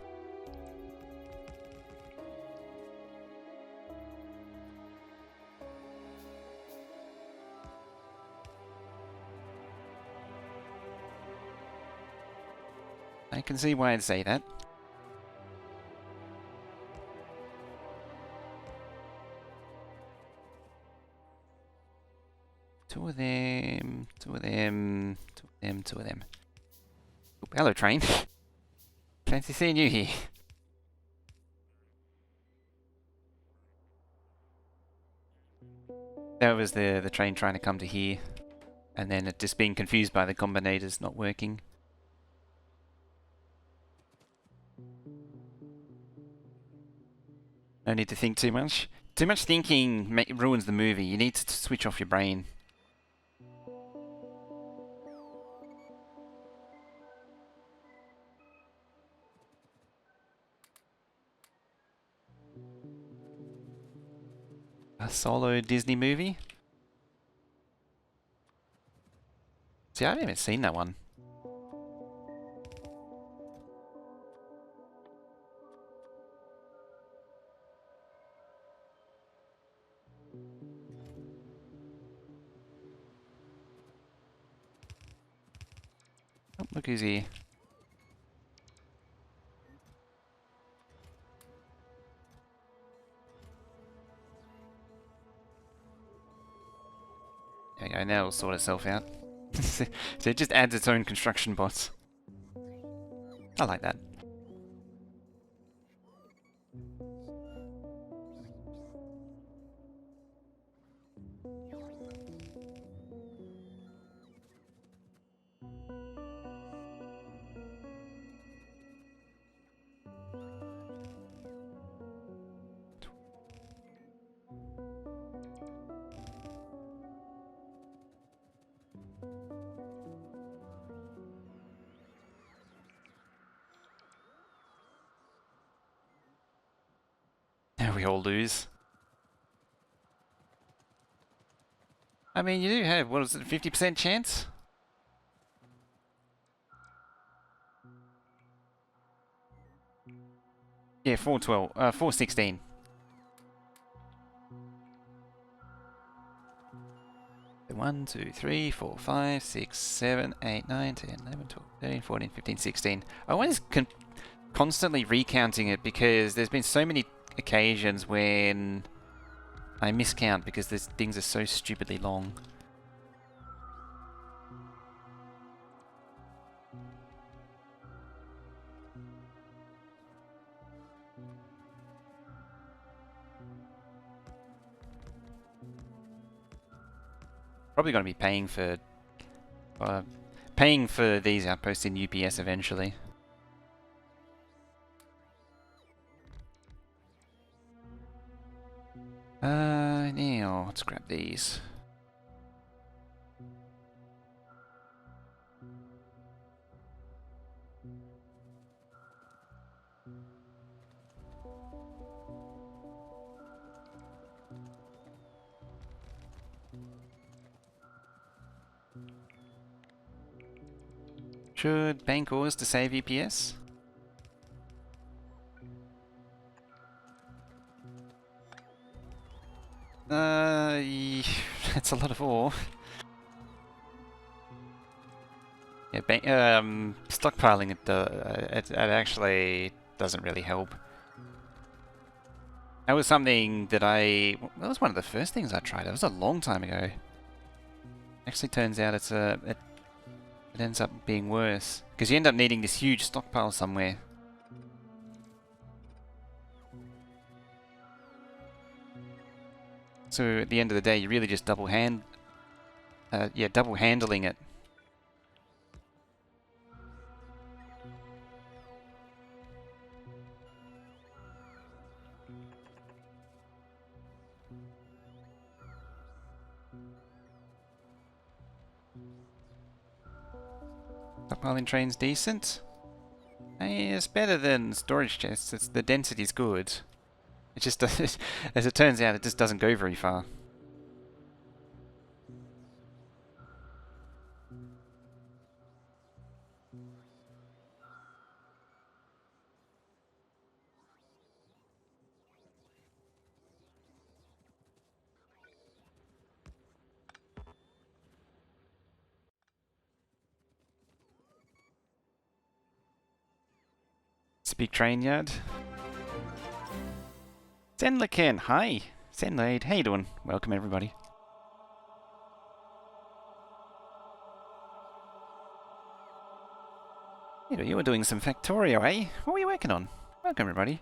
I can see why I'd say that. Two of them, two of them, two of them, two of them. Oh, hello, train. Fancy seeing you here. That was the train trying to come to here, and then it just being confused by the combinators not working. No need to think too much. Too much thinking ruins the movie. You need to switch off your brain. A solo Disney movie? See, I haven't even seen that one. Oh, look who's here. There you go, now it'll sort itself out. So it just adds its own construction bots. I like that. Now we all lose. I mean, you do have, what is it, 50% chance? Yeah, 412, 416. So 1, 2, 3, 4, 5, 6, 7, 8, 9, 10, 11, 12, 13, 14, 15, 16. I was constantly recounting it because there's been so many occasions when I miscount because these things are so stupidly long. Probably going to be paying for these outposts in UPS eventually. Now let's grab these. Should bank ores to save UPS? That's a lot of ore. Yeah, stockpiling it actually doesn't really help. That was something that that was one of the first things I tried. It was a long time ago. Actually turns out it ends up being worse. Because you end up needing this huge stockpile somewhere. So at the end of the day, you're really just double handling it. Stockpiling train's decent. It's better than storage chests. The density's good. It just does, as it turns out, it just doesn't go very far. Speak train yard. Zenlaken, hi! Zenlaid, how you doing? Welcome everybody. You were doing some Factorio, eh? What were you working on? Welcome everybody.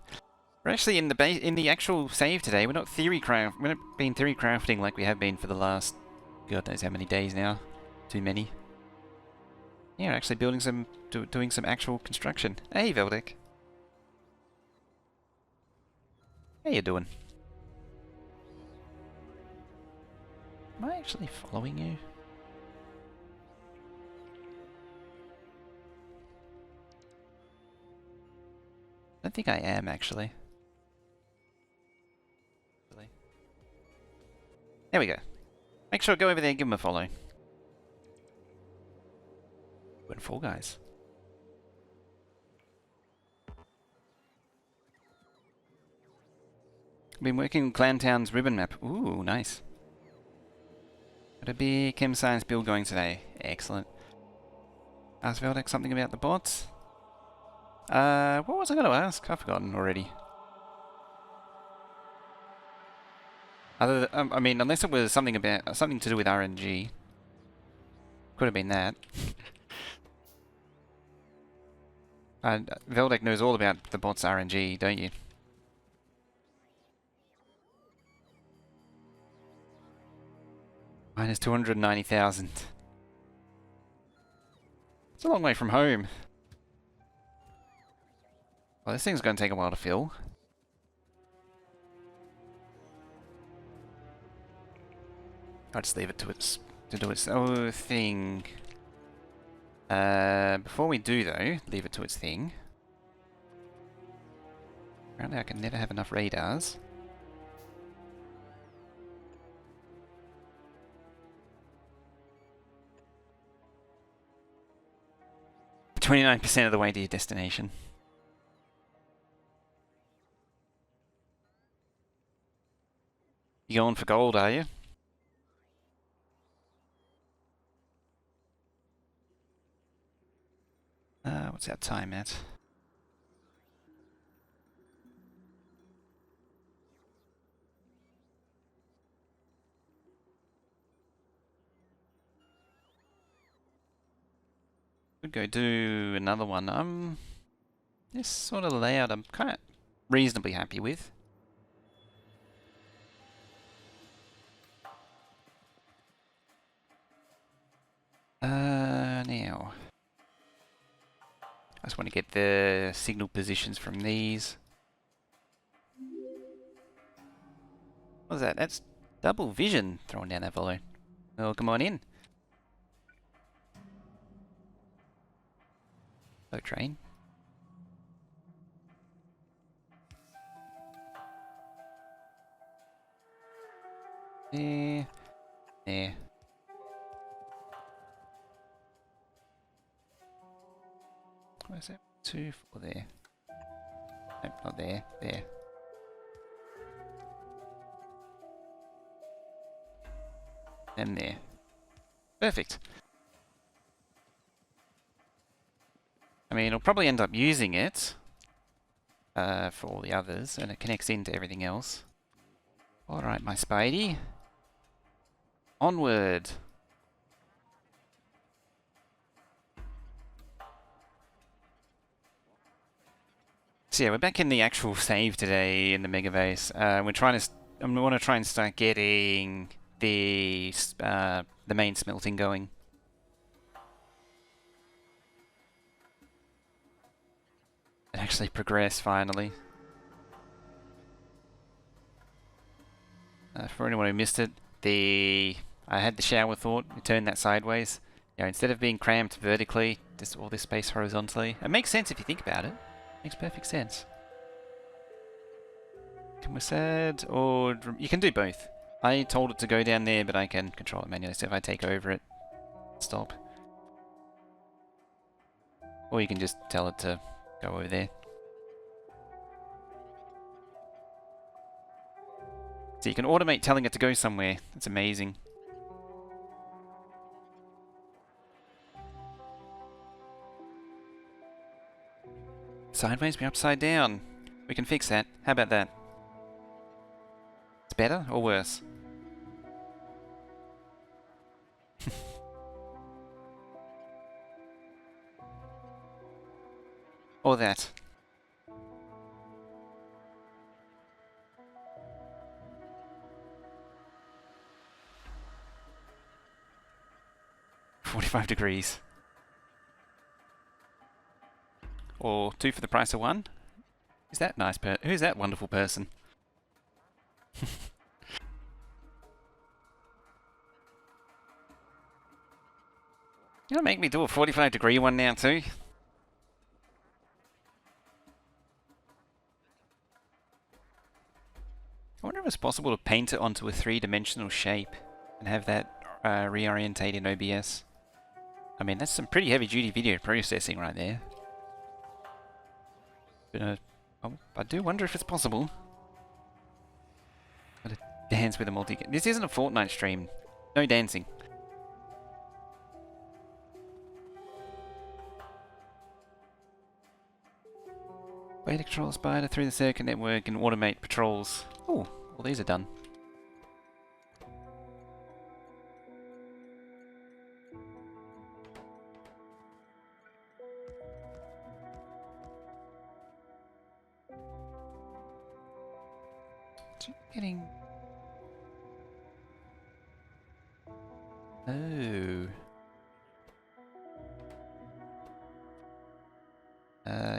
We're actually in the actual save today. We're not theory crafting like we have been for the last God knows how many days now. Too many. Yeah, we're actually building doing some actual construction. Hey Veldek. How you doing? Am I actually following you? I don't think I am actually. There we go. Make sure go over there and give him a follow. We're in Fall Guys. Been working on Clantown's ribbon map. Ooh, nice. Got a big chem science build going today. Excellent. Ask Veldek something about the bots. What was I going to ask? I've forgotten already. I mean, unless it was something to do with RNG. Could have been that. Veldek knows all about the bots RNG, don't you? Minus 290,000. It's a long way from home. Well, this thing's going to take a while to fill. I'll just leave it to do its own thing. Before we do though, leave it to its thing. Apparently I can never have enough radars. %29 of the way to your destination. You going for gold, are you? What's our time at? Could go do another one. This sort of layout I'm kind of reasonably happy with. Now. I just want to get the signal positions from these. What was that? That's double vision throwing down that volley. Well, come on in. Hello, train. There. There. Where's that? 2, 4 there. Nope, not there. There. And there. Perfect. I mean, I'll probably end up using it. for all the others, and it connects into everything else. Alright, my Spidey. Onward! So yeah, we're back in the actual save today in the Megabase. We're trying to... I want to try and start getting the main smelting going. And actually progress, finally. For anyone who missed it, I had the shower thought, we turned that sideways. You know, instead of being cramped vertically, just all this space horizontally. It makes sense if you think about it. Makes perfect sense. Can we set, or you can do both. I told it to go down there, but I can control it manually, so if I take over it, stop. Or you can just tell it to go over there. So you can automate telling it to go somewhere. That's amazing. Sideways be upside down. We can fix that. How about that? It's better or worse? Or that? $45 degrees. Or 2 for the price of 1? Who's that nice who's that wonderful person? You don't make me do a 45-degree one now too. I wonder if it's possible to paint it onto a 3-dimensional shape and have that reorientate in OBS. I mean, that's some pretty heavy-duty video processing right there. But, I do wonder if it's possible. Gotta dance with a multi... This isn't a Fortnite stream. No dancing. Way to control spider through the circuit network and automate patrols. Oh, well these are done. Getting... Oh.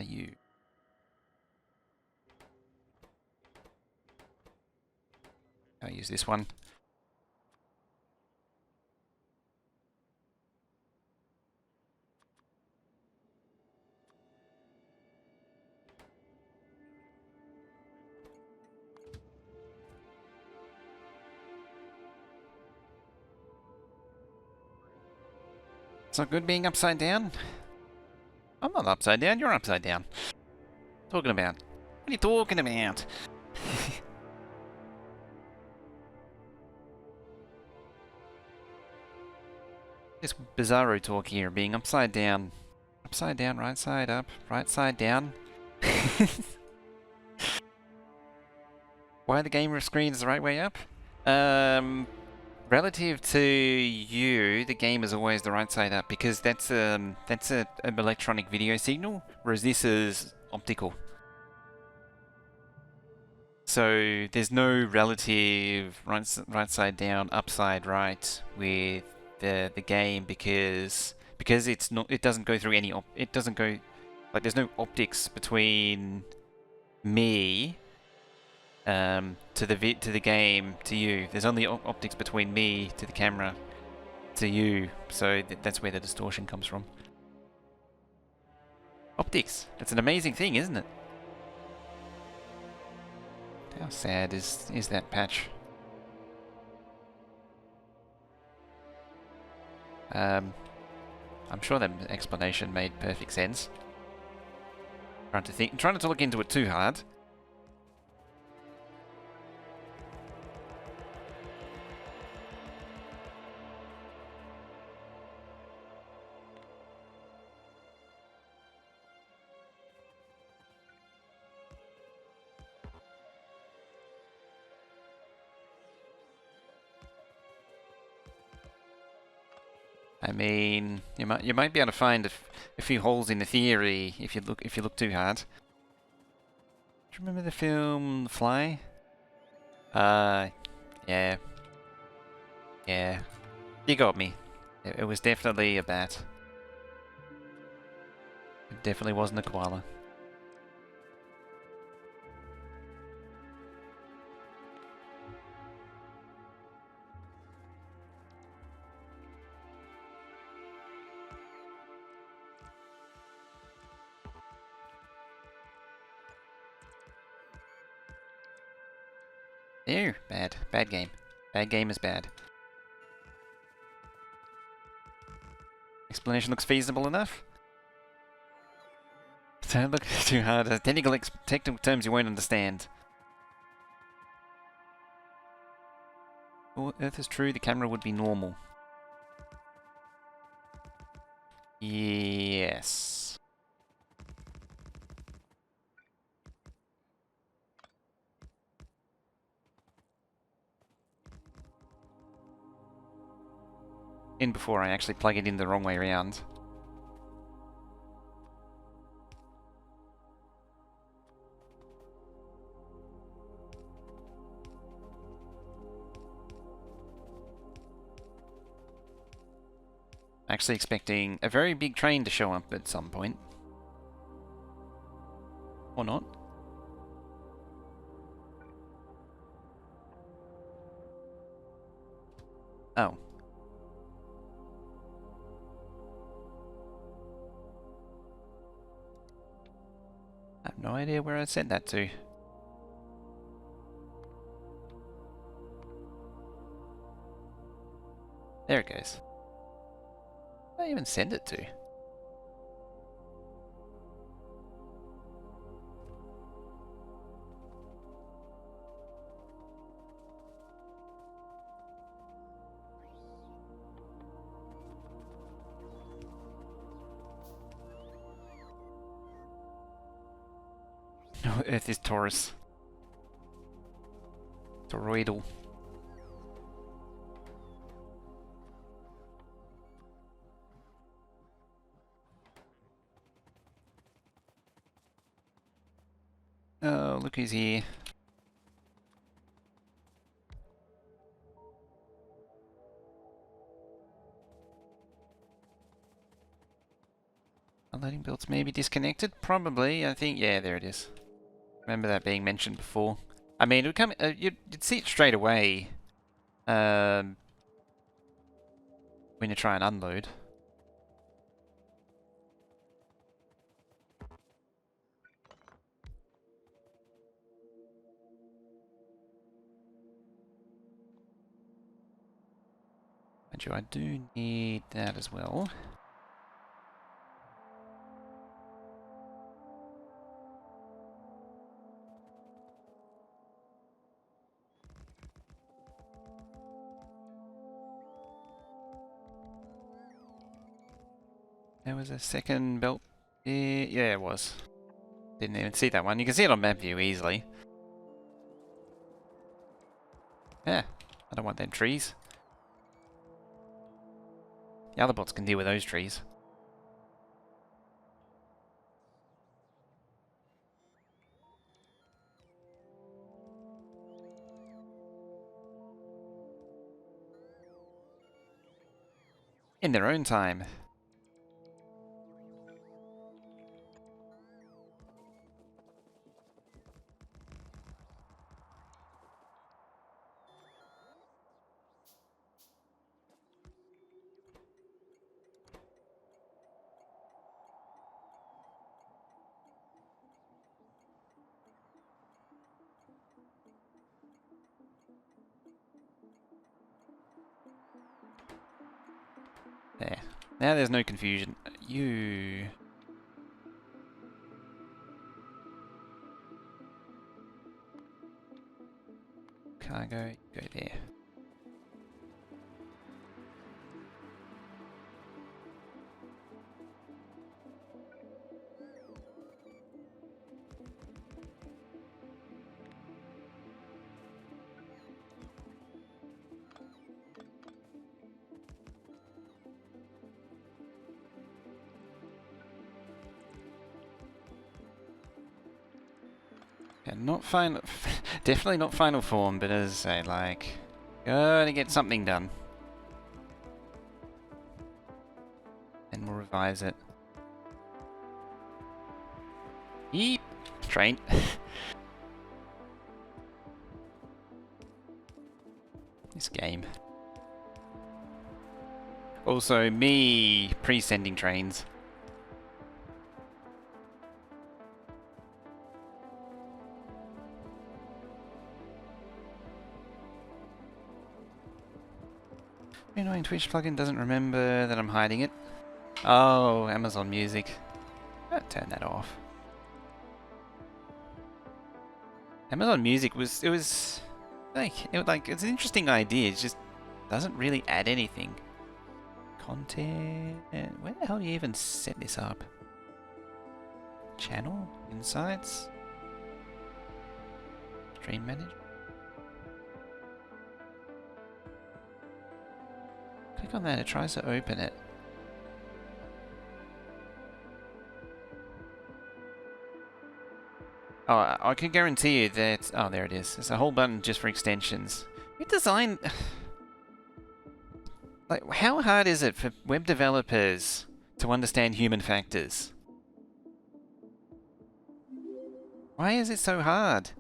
You. I'll use this one. It's not good being upside down? I'm not upside down, you're upside down. Talking about? What are you talking about? This bizarro talk here, being upside down. Upside down, right side up, right side down. Why the gamer screen is the right way up? Relative to you, the game is always the right side up because that's an electronic video signal, whereas this is optical. So there's no relative right side down, upside right with the game because it doesn't go through any it doesn't go like there's no optics between me to the game to you. There's only optics between me to the camera to you, so that's where the distortion comes from. Optics. That's an amazing thing, isn't it? How sad is that patch? I'm sure that explanation made perfect sense. Trying not to look into it too hard. I mean, you might be able to find a few holes in the theory if you look too hard. Do you remember the film The Fly? Yeah. Yeah. You got me. It was definitely a bat. It definitely wasn't a koala. Ew, bad. Bad game. Bad game is bad. Explanation looks feasible enough. Don't look too hard. Technical terms you won't understand. Well, Earth is true, the camera would be normal. Yes. In before I actually plug it in the wrong way around. Actually expecting a very big train to show up at some point. Or not. Oh. I have no idea where I sent that to. There it goes. What did I even send it to? No, Earth is Taurus. Toroidal. Oh, look who's here. Unloading belts may be disconnected? Probably. I think, yeah, there it is. Remember that being mentioned before. I mean, it would come, you'd see it straight away when you try and unload. I do need that as well. There was a second belt. Yeah, it was. Didn't even see that one. You can see it on map view easily. Yeah, I don't want them trees. The other bots can deal with those trees. In their own time. There. Now there's no confusion. You... Cargo, go there. not final, definitely not final form, but as I say, like, gotta get something done. And we'll revise it. Yeep! Train. This game. Also, me pre-sending trains. Annoying Twitch plugin doesn't remember that I'm hiding it. Oh, Amazon Music. I'll turn that off. Amazon Music was it's an interesting idea. It just doesn't really add anything. Content. Where the hell do you even set this up? Channel insights. Stream manager. Click on that. It tries to open it. Oh, I can guarantee you that... Oh, there it is. There's a whole button just for extensions. You design... Like, how hard is it for web developers to understand human factors? Why is it so hard?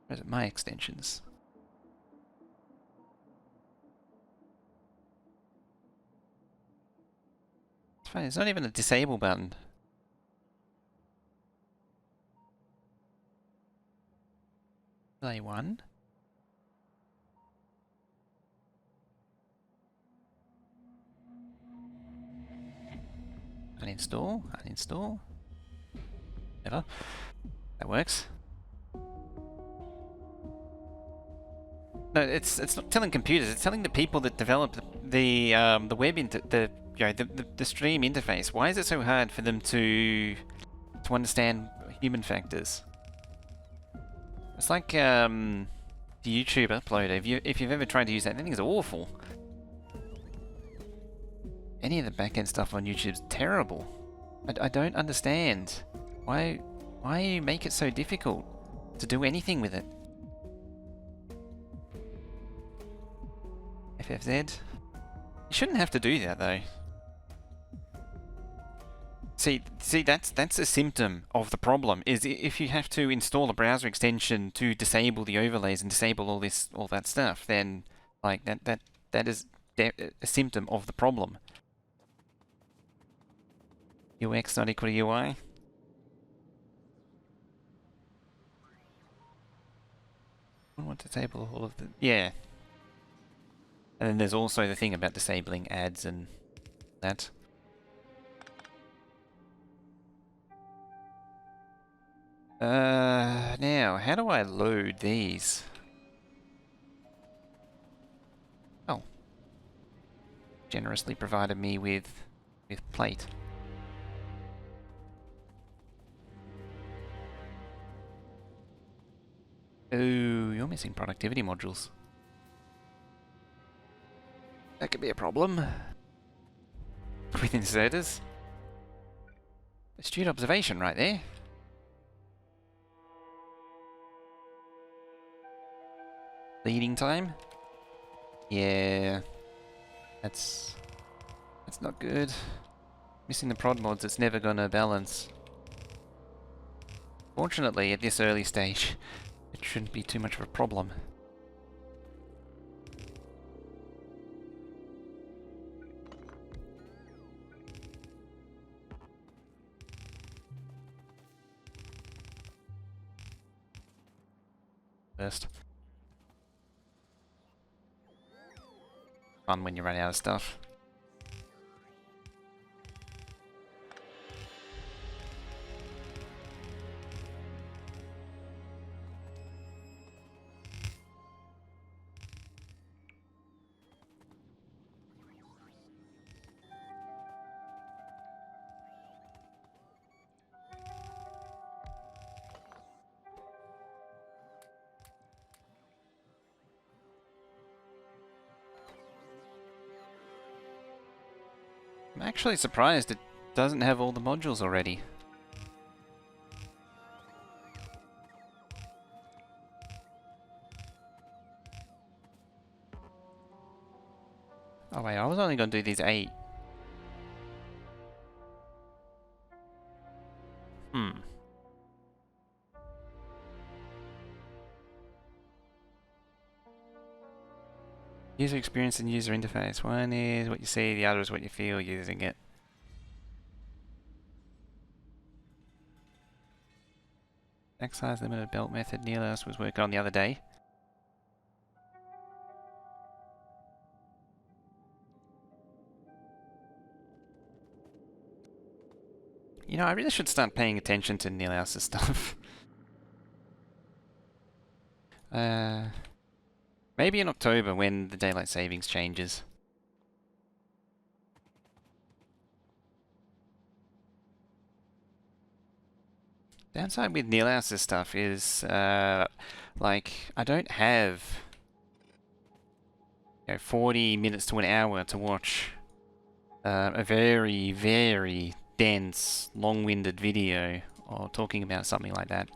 Where's it? My extensions. It's fine. It's not even a disable button. Delay 1. Uninstall. Uninstall. Never. That works. No, it's not telling computers. It's telling the people that develop the web the stream interface. Why is it so hard for them to understand human factors? It's like the YouTube uploader. If you've ever tried to use that, that thing is awful. Any of the backend stuff on YouTube's terrible. I don't understand why you make it so difficult to do anything with it. FFZ. You shouldn't have to do that though. See, that's a symptom of the problem. Is if you have to install a browser extension to disable the overlays and disable all that stuff, then like that is a symptom of the problem. UX not equal to UI. I want to disable all of the yeah. And then there's also the thing about disabling ads and that. Now, how do I load these? Oh. Generously provided me with plate. Ooh, you're missing productivity modules. That could be a problem. With inserters. Astute observation right there. Leading time? Yeah. That's not good. Missing the prod mods, it's never gonna balance. Fortunately, at this early stage, it shouldn't be too much of a problem. First. Fun when you run out of stuff. I'm actually surprised it doesn't have all the modules already. Oh wait, I was only going to do these 8. User experience and user interface. One is what you see, the other is what you feel using it. Back size limited belt method Neilhouse was working on the other day. You know, I really should start paying attention to Neilhouse's stuff. Maybe in October when the daylight savings changes. Downside with Neilhouse's stuff is, like, I don't have 40 minutes to an hour to watch a very, very dense, long-winded video or talking about something like that.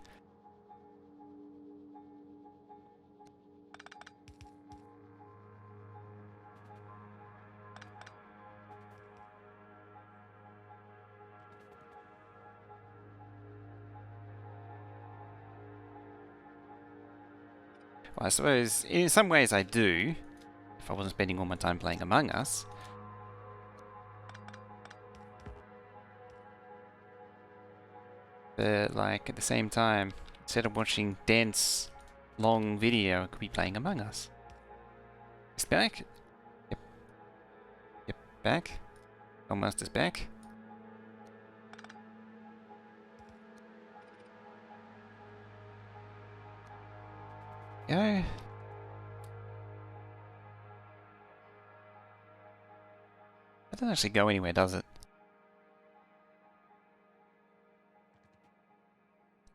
Well, I suppose in some ways I do, if I wasn't spending all my time playing Among Us. But like at the same time, instead of watching dense, long video, I could be playing Among Us. It's back? Yep. Yep, back. Almost is back. Go. That doesn't actually go anywhere, does it?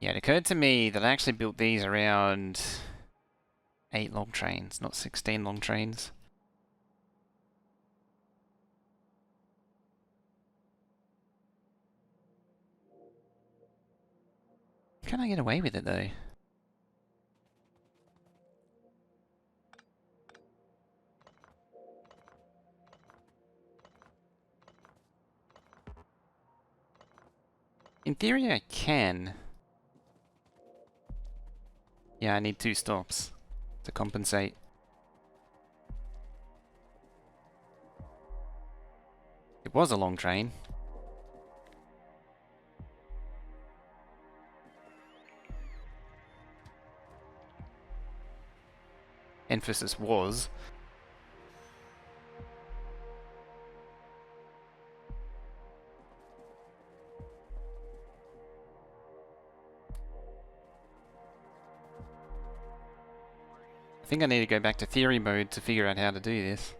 Yeah, it occurred to me that I actually built these around 8 long trains, not 16 long trains. Can I get away with it though? In theory I can. Yeah, I need 2 stops to compensate. It was a long train. Emphasis was. I think I need to go back to theory mode to figure out how to do this.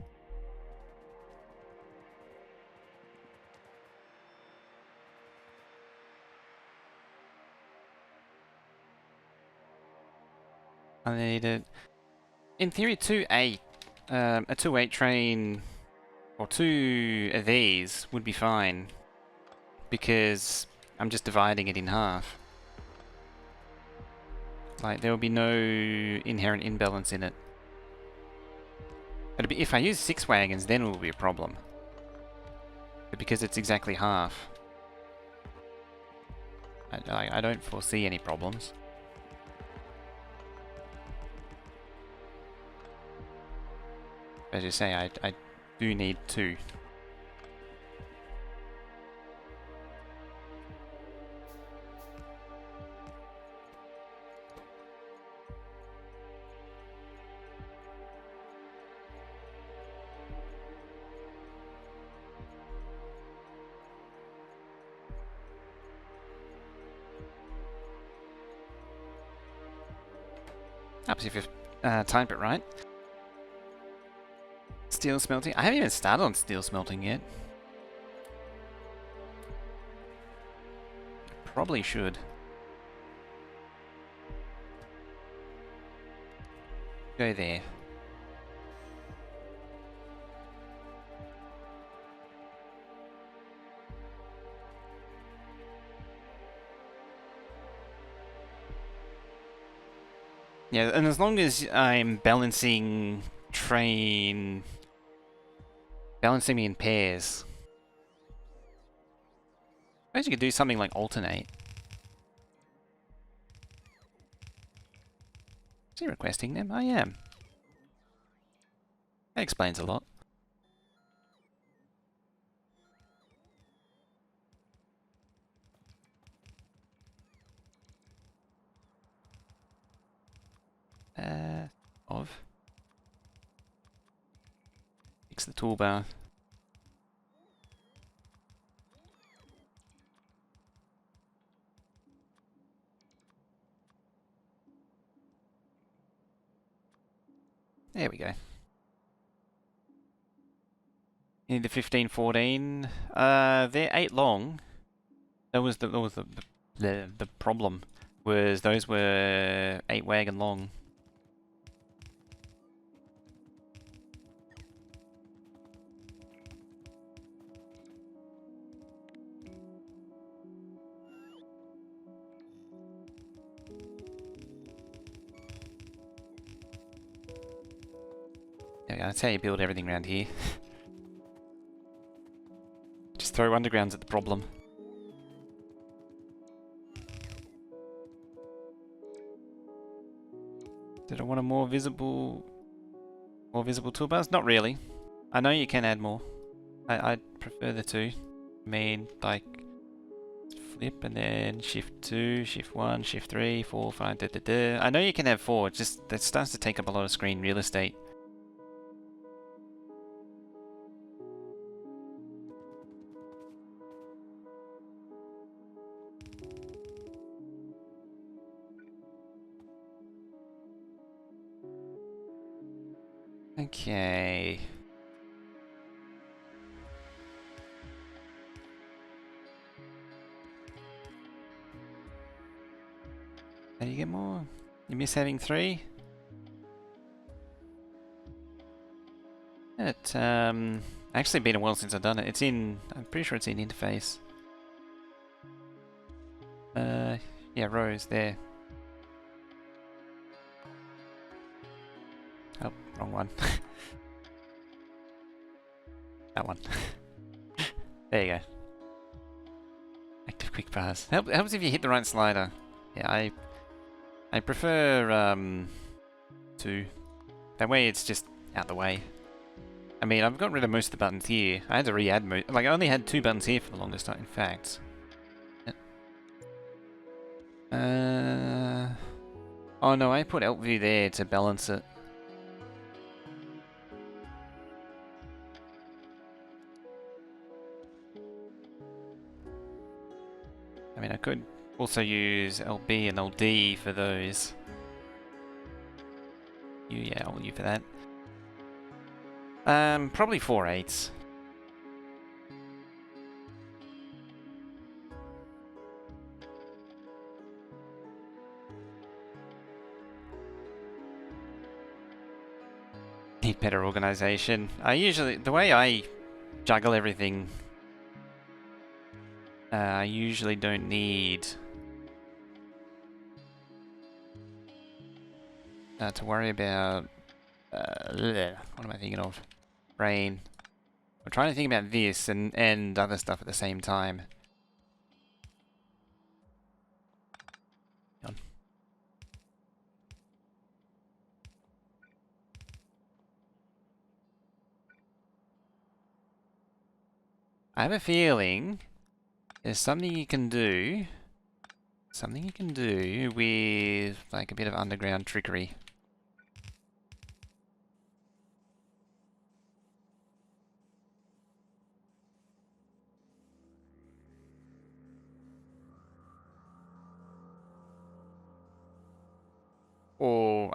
I need it. In theory, a 2-8 train, or 2 of these would be fine, because I'm just dividing it in half. Like, there will be no inherent imbalance in it. But if I use 6 wagons, then it will be a problem. But because it's exactly half, I don't foresee any problems. As you say, I do need 2. Up to if you've timed it right. Steel smelting. I haven't even started on steel smelting yet. Probably should. Go there. Yeah, and as long as I'm balancing me in pairs. I suppose you could do something like alternate. Is he requesting them? I am. That explains a lot. Of. Fix the toolbar. There we go. You need the 15, 14. They're 8 long. That was the problem. Was those were 8 wagon long. There we go. That's how you build everything around here. Just throw undergrounds at the problem. Did I want a more visible toolbars? Not really. I know you can add more. I'd prefer the 2. I mean, like, flip and then shift 2, shift 1, shift 3, 4, 5, da da da. I know you can have 4, it's just that starts to take up a lot of screen real estate. Okay. How do you get more? You miss having 3? It, actually been a while since I've done it. I'm pretty sure it's in interface. Yeah, rows there. Oh, wrong one. That one. There you go. Active quick pass. Helps if you hit the right slider. Yeah, I prefer 2. That way it's just out the way. I mean, I've got rid of most of the buttons here. I had to re-add like I only had 2 buttons here for the longest time, in fact. Oh no, I put Alt View there to balance it. I mean, I could also use LB and LD for those. Yeah, I'll use for that. Probably 4/8. Need better organization. The way I juggle everything, I usually don't need to worry about, what am I thinking of? Brain. I'm trying to think about this and other stuff at the same time. I have a feeling there's something you can do with like a bit of underground trickery. Or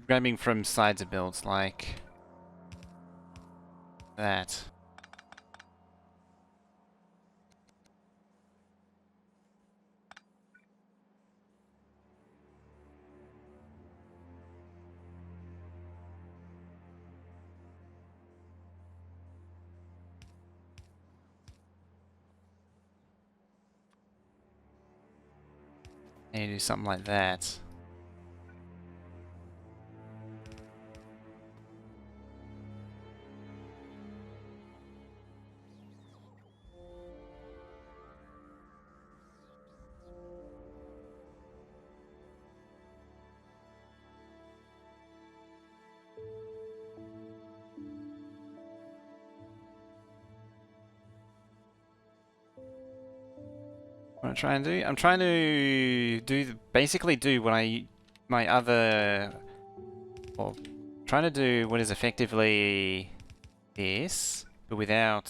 grabbing from sides of builds like that. Maybe do something like that. What I'm trying to do? I'm trying to basically do what my other, or trying to do what is effectively this, but without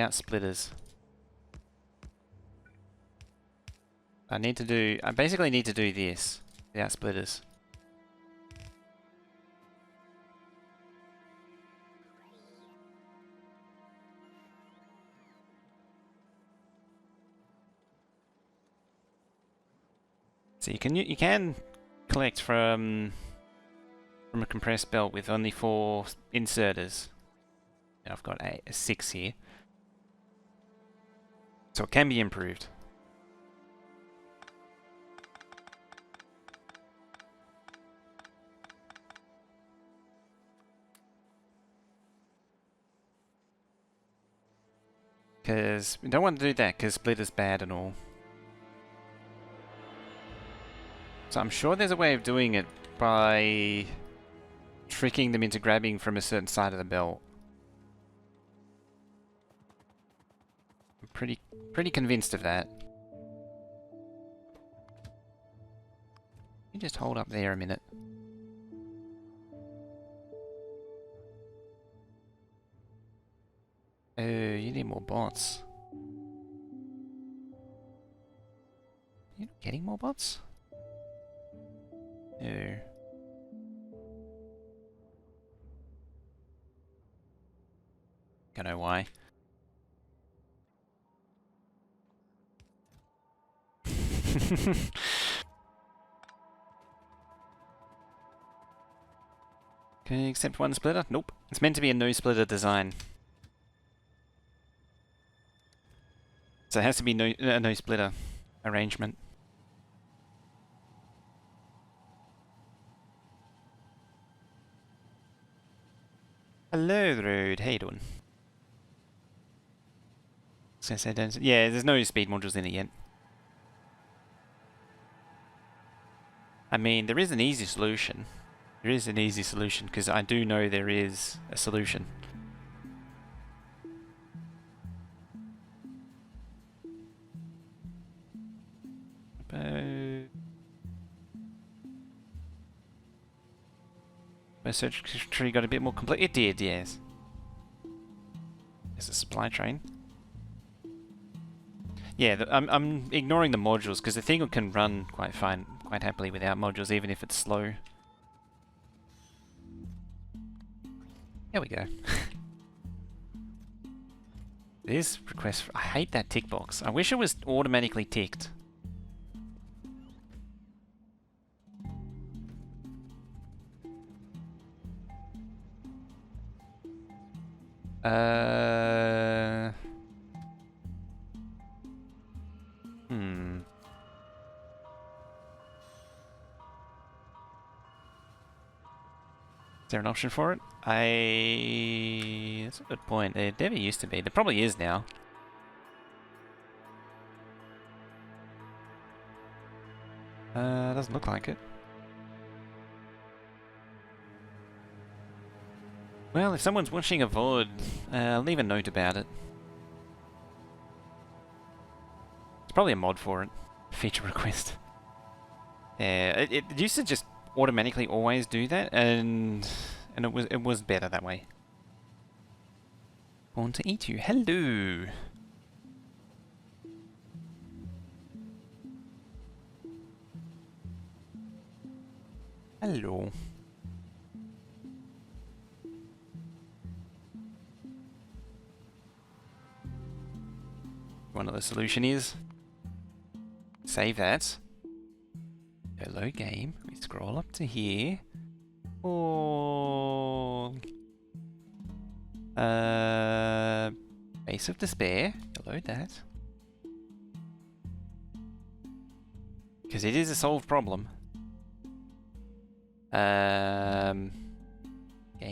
splitters. I basically need to do this without splitters. So you can collect from a compressed belt with only 4 inserters. Now I've got 6 here, so it can be improved. Because we don't want to do that because splitter's bad and all. So I'm sure there's a way of doing it by tricking them into grabbing from a certain side of the belt. I'm pretty convinced of that. You just hold up there a minute. Oh, you need more bots. You're not getting more bots? No. Don't know why. Can you accept one splitter? Nope. It's meant to be a no splitter design. So it has to be a no splitter arrangement. Hello, the road. How you doing? Yeah, there's no speed modules in it yet. I mean, there is an easy solution. There is an easy solution, because I do know there is a solution. My search tree got a bit more complete. It did, yes. There's a supply train. Yeah, I'm ignoring the modules because the thing can run quite fine, quite happily without modules, even if it's slow. There we go. This request, I hate that tick box. I wish it was automatically ticked. Is there an option for it? That's a good point. There never used to be. There probably is now. Doesn't look like it. Well, if someone's watching a VOD, leave a note about it. It's probably a mod for it. Feature request. Yeah, it used to just automatically always do that, and it was better that way. Born to eat you. Hello. Hello. One of the solution is save that. Hello game. We scroll up to here. Or Base of Despair. Load that. Because it is a solved problem. Game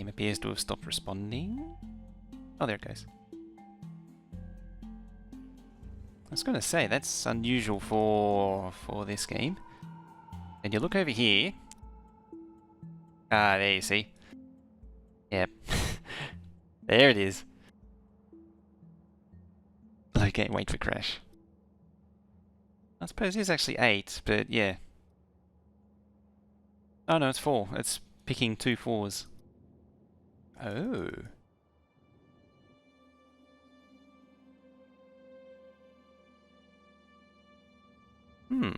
appears to have stopped responding. Oh, there it goes. I was going to say, that's unusual for this game. And you look over here. Ah, there you see. Yep. There it is. Okay, wait for crash. I suppose it is actually 8, but yeah. Oh no, it's 4. It's picking 2 4s. Oh. Hmm.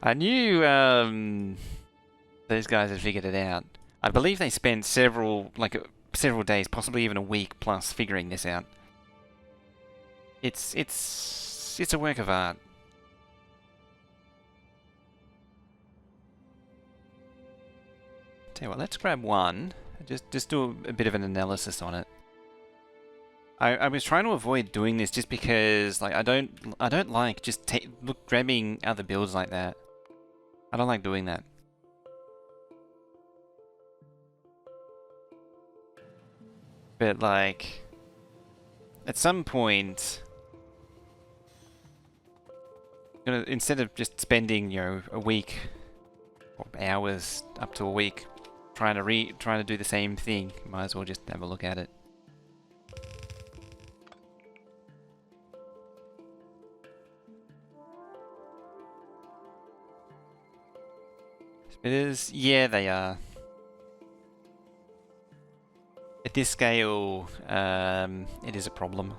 I knew those guys had figured it out. I believe they spent several days, possibly even a week plus, figuring this out. It's a work of art. Tell you what, let's grab one. Just do a bit of an analysis on it. I was trying to avoid doing this just because like I don't like just grabbing other builds like that. I don't like doing that. But like at some point, instead of just spending, you know, a week or hours up to a week trying to do the same thing, might as well just have a look at it. Spitters, yeah, they are. At this scale, it is a problem.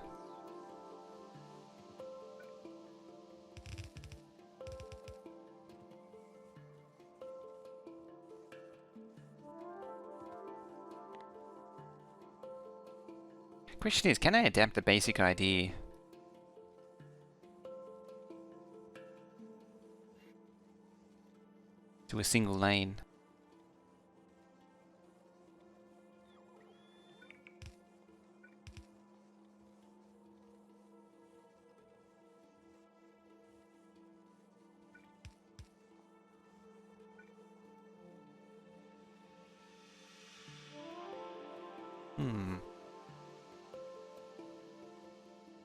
Question is, can I adapt the basic idea? To a single lane? Hmm.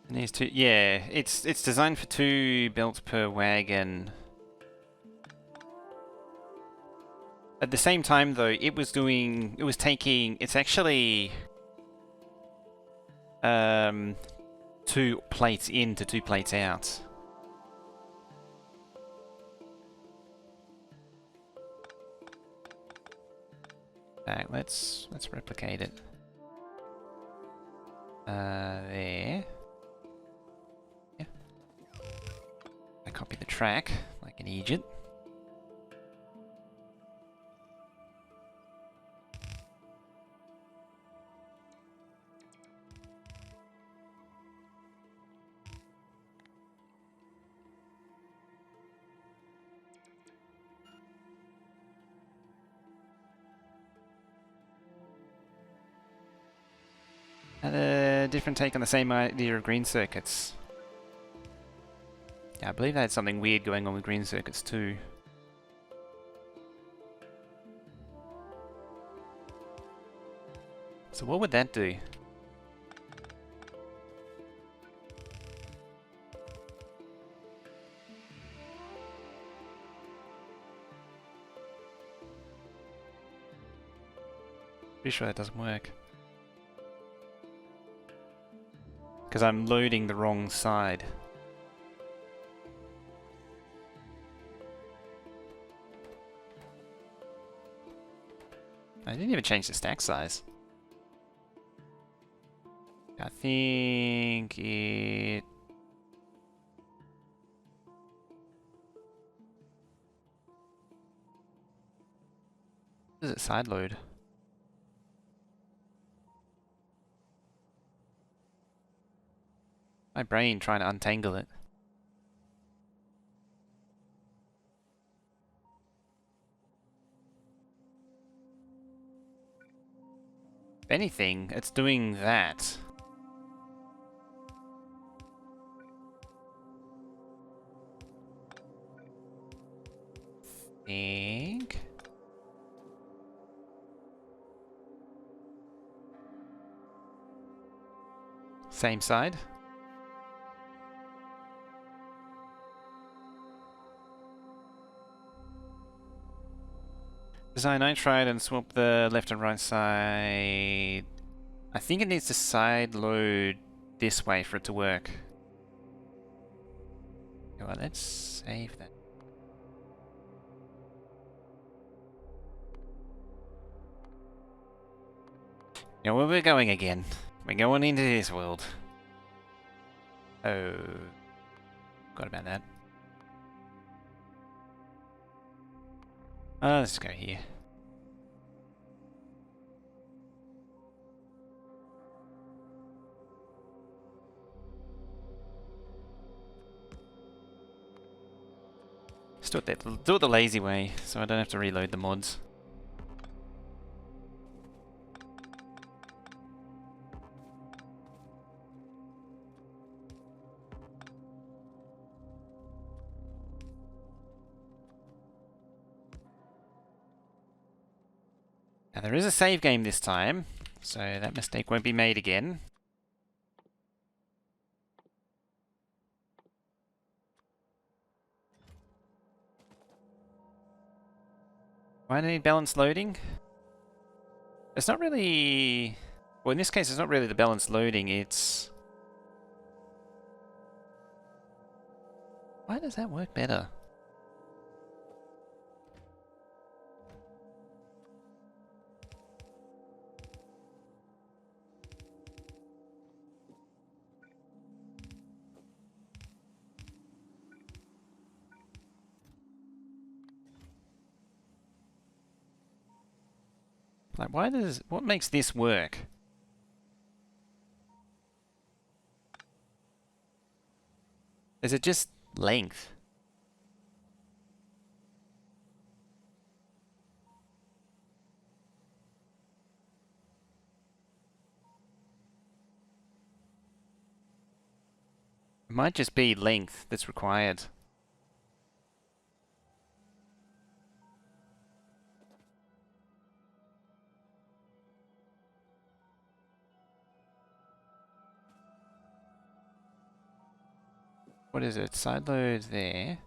And these two, yeah, it's designed for 2 belts per wagon. At the same time, though, it's actually 2 plates in to 2 plates out. Alright, let's replicate it. There. Yeah. I copy the track like an idiot. And a different take on the same idea of green circuits. Yeah, I believe they had something weird going on with green circuits too. So what would that do? Pretty sure that doesn't work. Because I'm loading the wrong side. I didn't even change the stack size. I think it... What is it side load? My brain trying to untangle it. If anything, it's doing that. think. Same side. Design nitride and swap the left and right side. I think it needs to side load this way for it to work. Well, let's save that. Yeah, where we're going again. We're going into this world. Oh, forgot about that. Let's go here. Let's do it the lazy way, so I don't have to reload the mods. Now there is a save game this time, so that mistake won't be made again. Why do I need balanced loading? It's not really... Well, in this case, it's not really the balanced loading, it's... Why does that work better? Like, why does... What makes this work? Is it just length? It might just be length that's required. What is it? Side load there.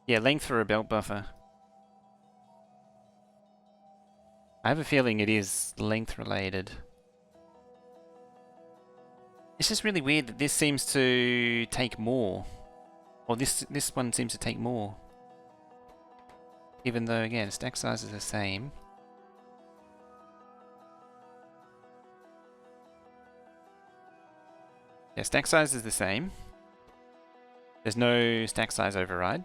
Yeah, length for a belt buffer. I have a feeling it is length related. It's just really weird that this seems to take more. Or this one seems to take more. Even though, again, stack size is the same. Yeah, stack size is the same. There's no stack size override.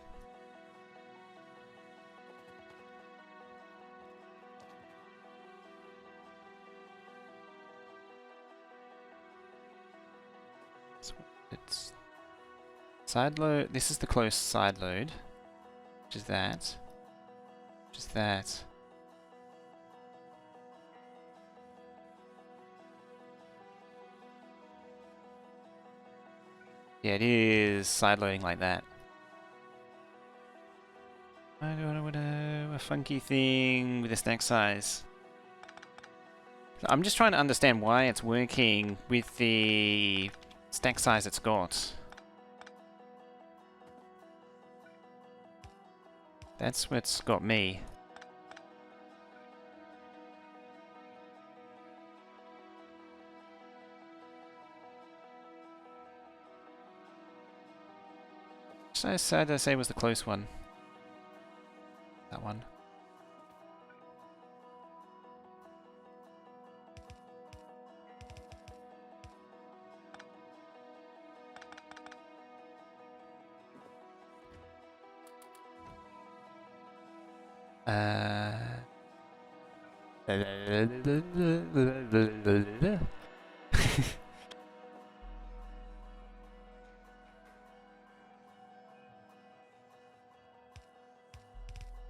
So it's side load. This is the close side load, which is that. Which is that. Yeah, it is side loading like that. I don't know, a funky thing with the stack size. I'm just trying to understand why it's working with the stack size it's got. That's what's got me. So sad to say was the close one. That one.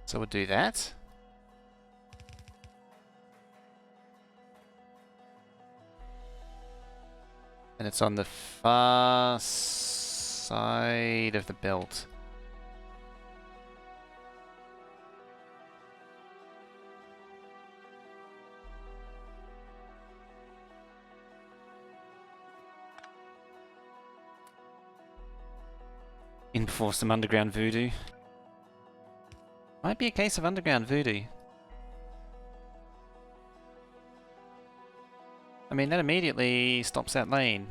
So we'll do that. And it's on the far side of the belt. In before some underground voodoo. Might be a case of underground voodoo. I mean, that immediately stops that lane.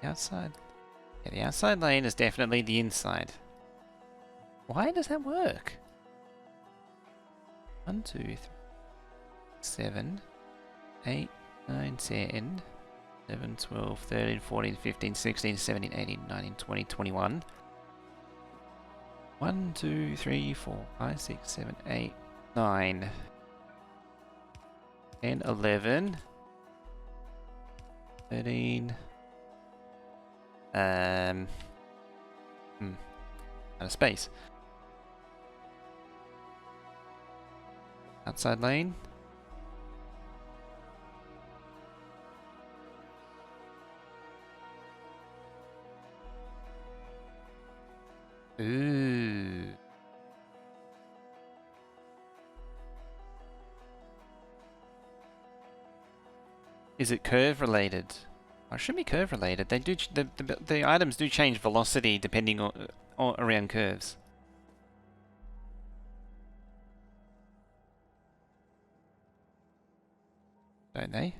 The outside. Yeah, the outside lane is definitely the inside. Why does that work? 1, 2, 3, 7, 8, 9, 10, 11, 12, 13, 14, 15, 16, 17, 18, 19, 20, 21. 1, 2, 3, 4, 5, 6, 7, 8, 9, 10, 11, 13. Out of space. Outside lane. Ooh. Is it curve related? Or it should be curve related. They do the items do change velocity depending on around curves. Don't they?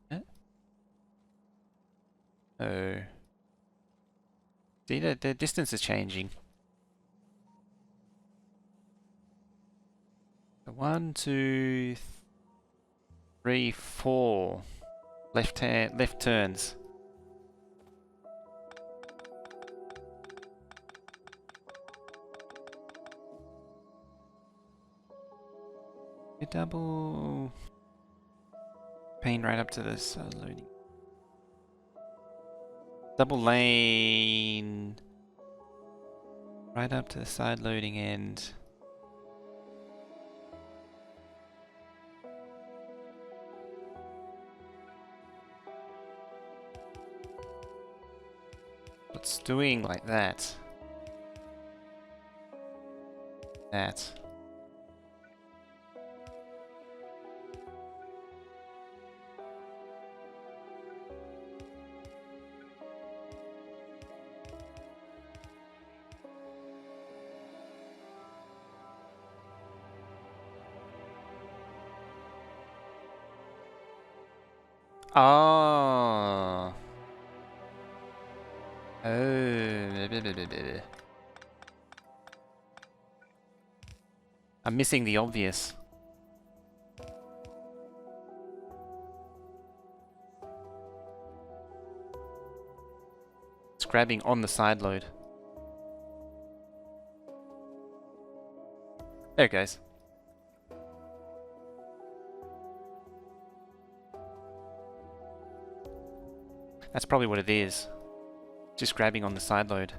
Yeah. Oh. See, the distance is changing. So 1, 2, 3, 4 left turns. A double pane right up to this loading. Double lane right up to the side loading end. It's doing like that. That. Oh. Oh. I'm missing the obvious. It's grabbing on the side load. There it goes. That's probably what it is. Just grabbing on the side load.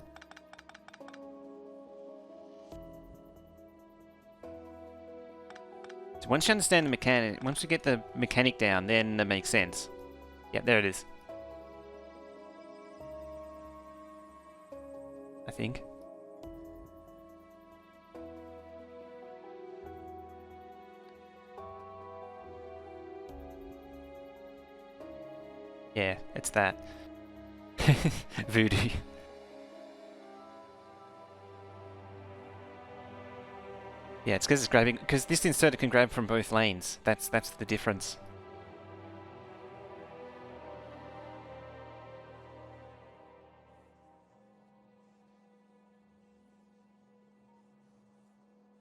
So once you understand the mechanic, once you get the mechanic down, then it makes sense. Yep, there it is. I think. Yeah, it's that. Voodoo. Yeah, it's because it's grabbing, because this inserter can grab from both lanes. That's the difference.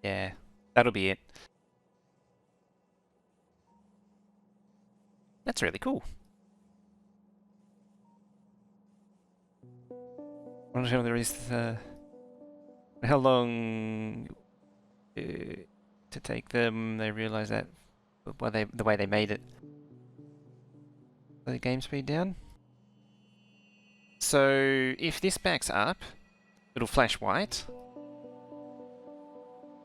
Yeah, that'll be it. That's really cool. I wonder how there is how long to take them. They realize that the way they made it. The game speed down. So if this backs up, it'll flash white.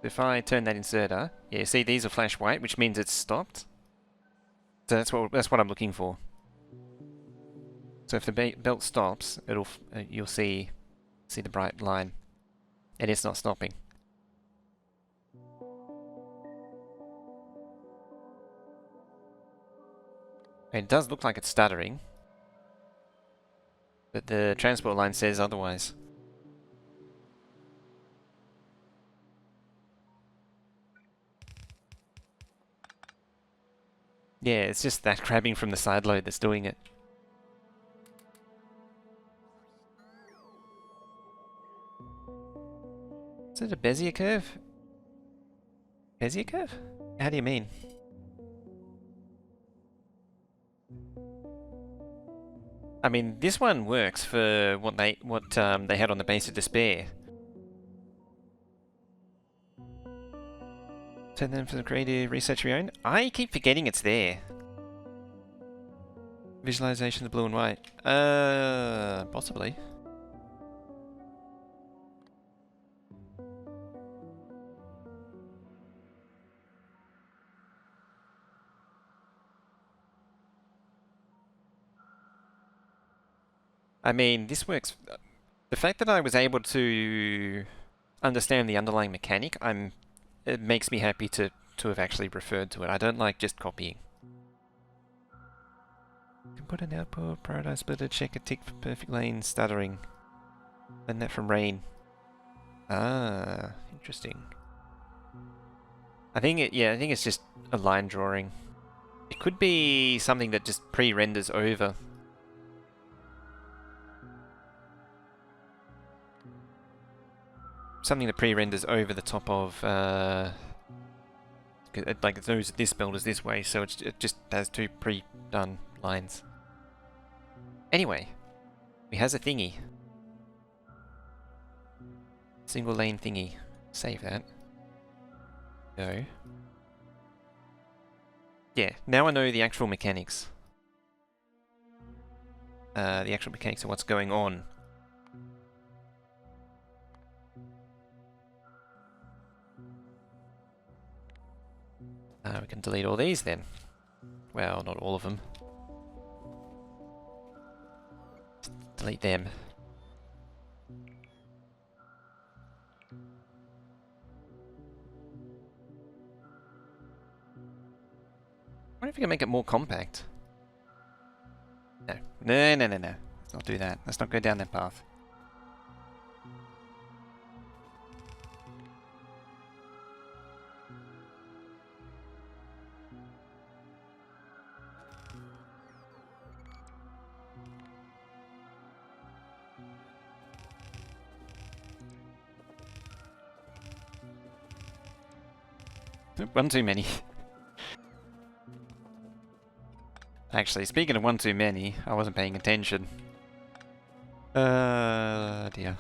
If I turn that inserter, yeah, see these will flash white, which means it's stopped. So that's what I'm looking for. So if the belt stops, it'll you'll see the bright line, and it's not stopping. It does look like it's stuttering, but the transport line says otherwise. Yeah, it's just that grabbing from the side load that's doing it. Is it a Bezier curve? Bezier curve? How do you mean? I mean, this one works for what they had on the Base of Despair. Turn them for the creative research we own. I keep forgetting it's there. Visualization of the blue and white. Possibly. I mean, this works. The fact that I was able to understand the underlying mechanic, it makes me happy to have actually referred to it. I don't like just copying. You can put an output, prioritize splitter, check a tick for perfect lane, stuttering. Learn that from Rain. Ah, interesting. I think it's just a line drawing. It could be something that just pre-renders over. Something that pre-renders over the top of, like it knows this build is this way, so it just has two pre-done lines. Anyway, we has a thingy. Single lane thingy. Save that. Go. Yeah, now I know the actual mechanics. The actual mechanics of what's going on. We can delete all these then. Well, not all of them. Just delete them. I wonder if we can make it more compact. No. No, no, no, no. Let's not do that. Let's not go down that path. One too many. Actually, speaking of one too many, I wasn't paying attention. Dear.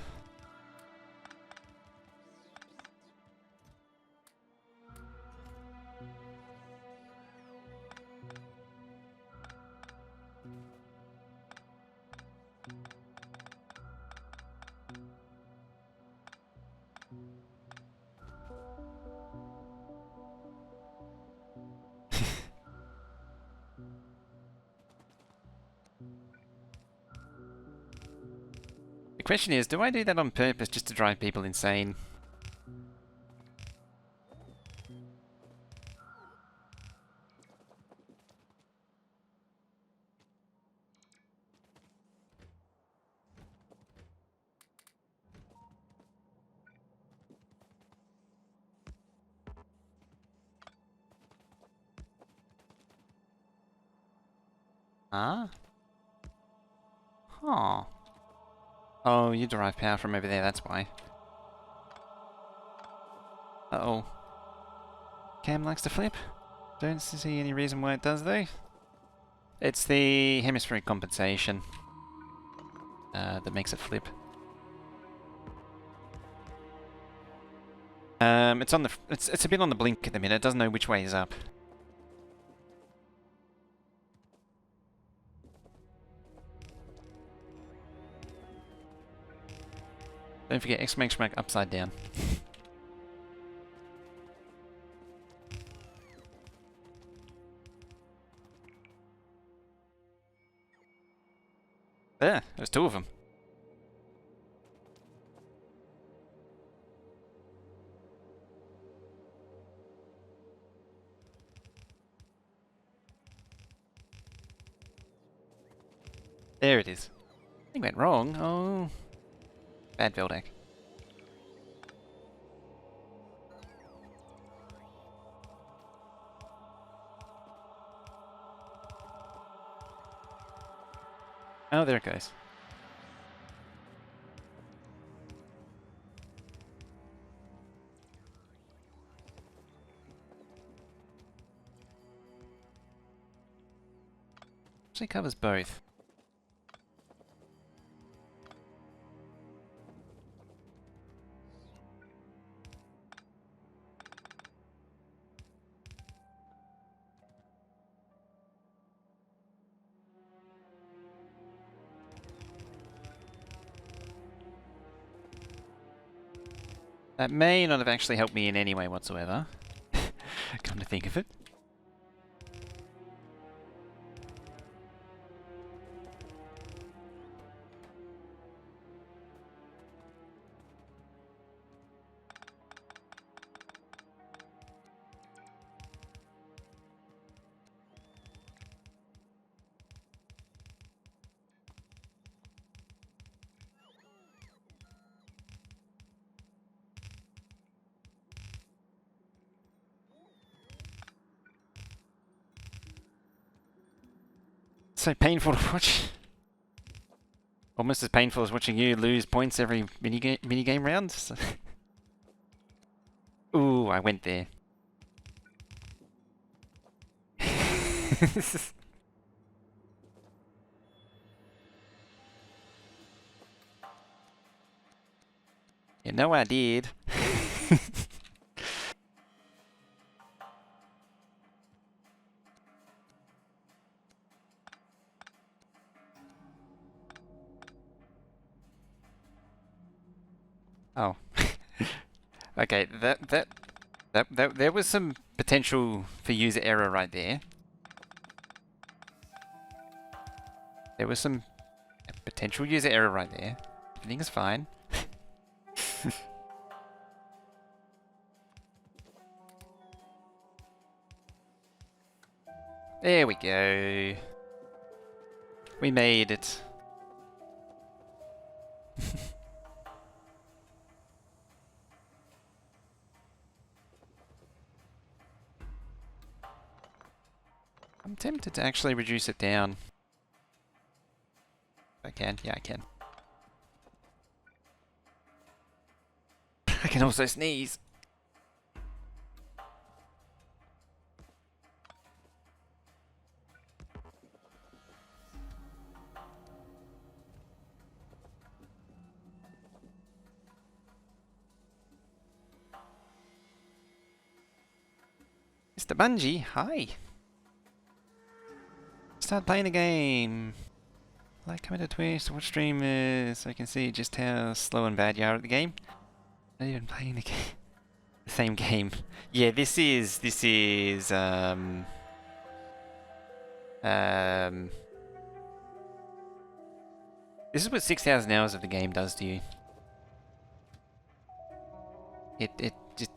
The question is, do I do that on purpose just to drive people insane? Huh? Huh. Oh, you derive power from over there, that's why. Uh-oh. Cam likes to flip. Don't see any reason why it does though. It's the hemispheric compensation that makes it flip. It's a bit on the blink at the minute. It doesn't know which way is up. Don't forget exclamation mark upside down. There, there's two of them. There it is. Something went wrong. Oh. Bad Veldak. Oh, there it goes. Actually covers both. That may not have actually helped me in any way whatsoever. Come to think of it. So painful to watch. Almost as painful as watching you lose points every mini-game round. So ooh, I went there. You know I did. Oh. Okay, there was some potential for user error right there. There was some potential user error right there. Everything is fine. There we go. We made it. I'm tempted to actually reduce it down. I can, yeah I can. I can also sneeze. Mr. Bungie, hi. Start playing the game. Like, comment to Twitch to watch streamers so I can see just how slow and bad you are at the game. Not even playing the game. The same game. Yeah, this is this is what 6,000 hours of the game does to you. It just,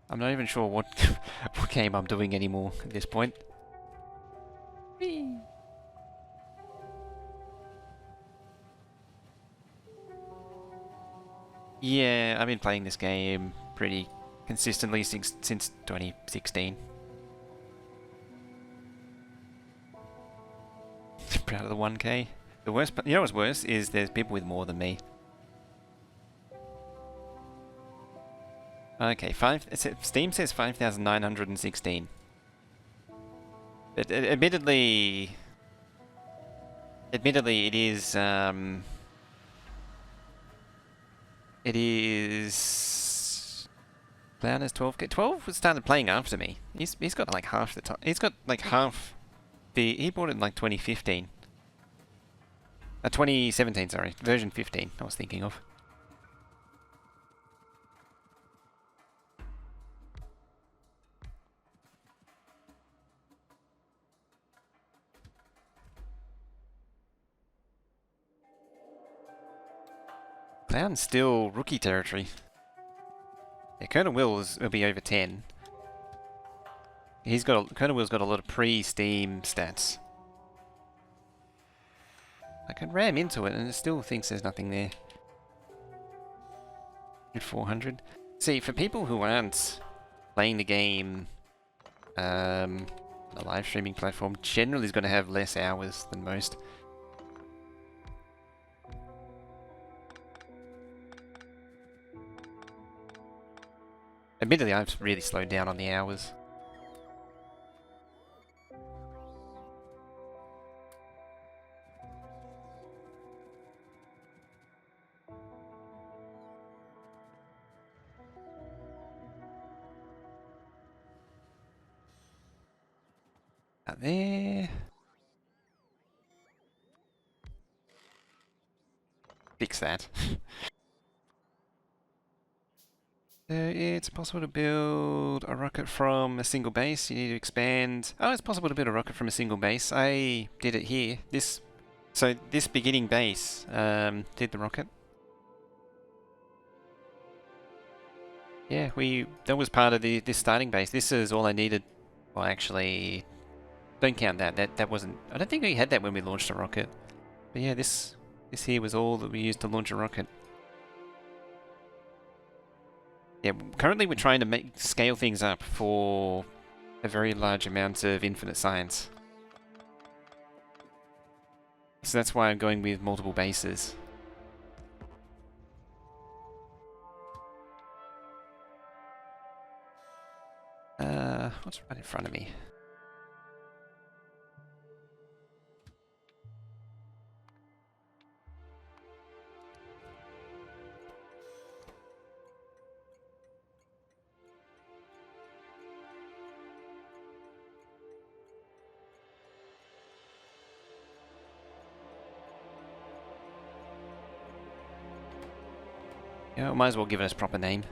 I'm not even sure what what game I'm doing anymore at this point. Whee. Yeah, I've been playing this game pretty consistently since 2016. Proud of the 1K. The worst, you know what's worse is there's people with more than me. Okay, Steam says 5,916. But admittedly, it is Clown is 12K. 12 started playing after me. He's got like half the time. He's got like half the. He bought it in like 2015. 2017, sorry, version 15. I was thinking of. Clown's still rookie territory. Yeah, Colonel will be over 10. Colonel Will's got a lot of pre-Steam stats. I can ram into it and it still thinks there's nothing there. 400. See, for people who aren't playing the game, a live streaming platform generally is going to have less hours than most. Admittedly, I've really slowed down on the hours. Out there. Fix that. It's possible to build a rocket from a single base. You need to expand. Oh, it's possible to build a rocket from a single base. I did it here. So this beginning base did the rocket. Yeah, that was part of this starting base. This is all I needed. Well, actually, don't count that. That wasn't. I don't think we had that when we launched the rocket. But yeah, this here was all that we used to launch a rocket. Yeah, currently we're trying to scale things up for a very large amount of infinite science. So that's why I'm going with multiple bases. What's right in front of me? Yeah, might as well give it its proper name.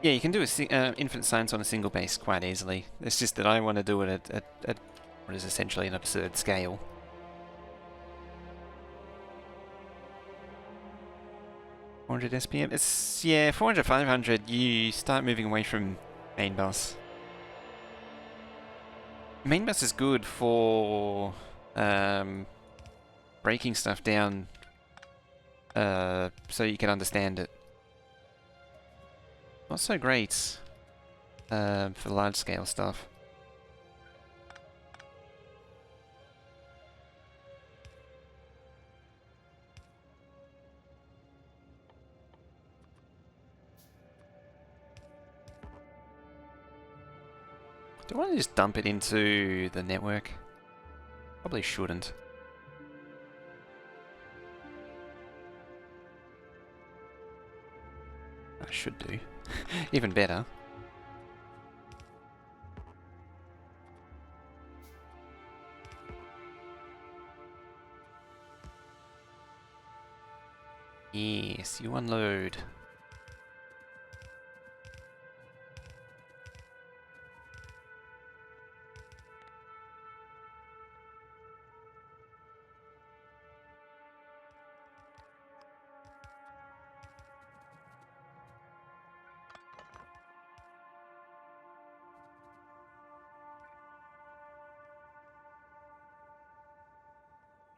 Yeah, you can do infinite science on a single base quite easily. It's just that I want to do it at what is essentially an absurd scale. $400 SPM? It's, yeah, 400, 500, you start moving away from main bus. Main bus is good for breaking stuff down so you can understand it. Not so great for large scale stuff. Do I want to just dump it into the network? Probably shouldn't. I should do. Even better. Yes, you unload.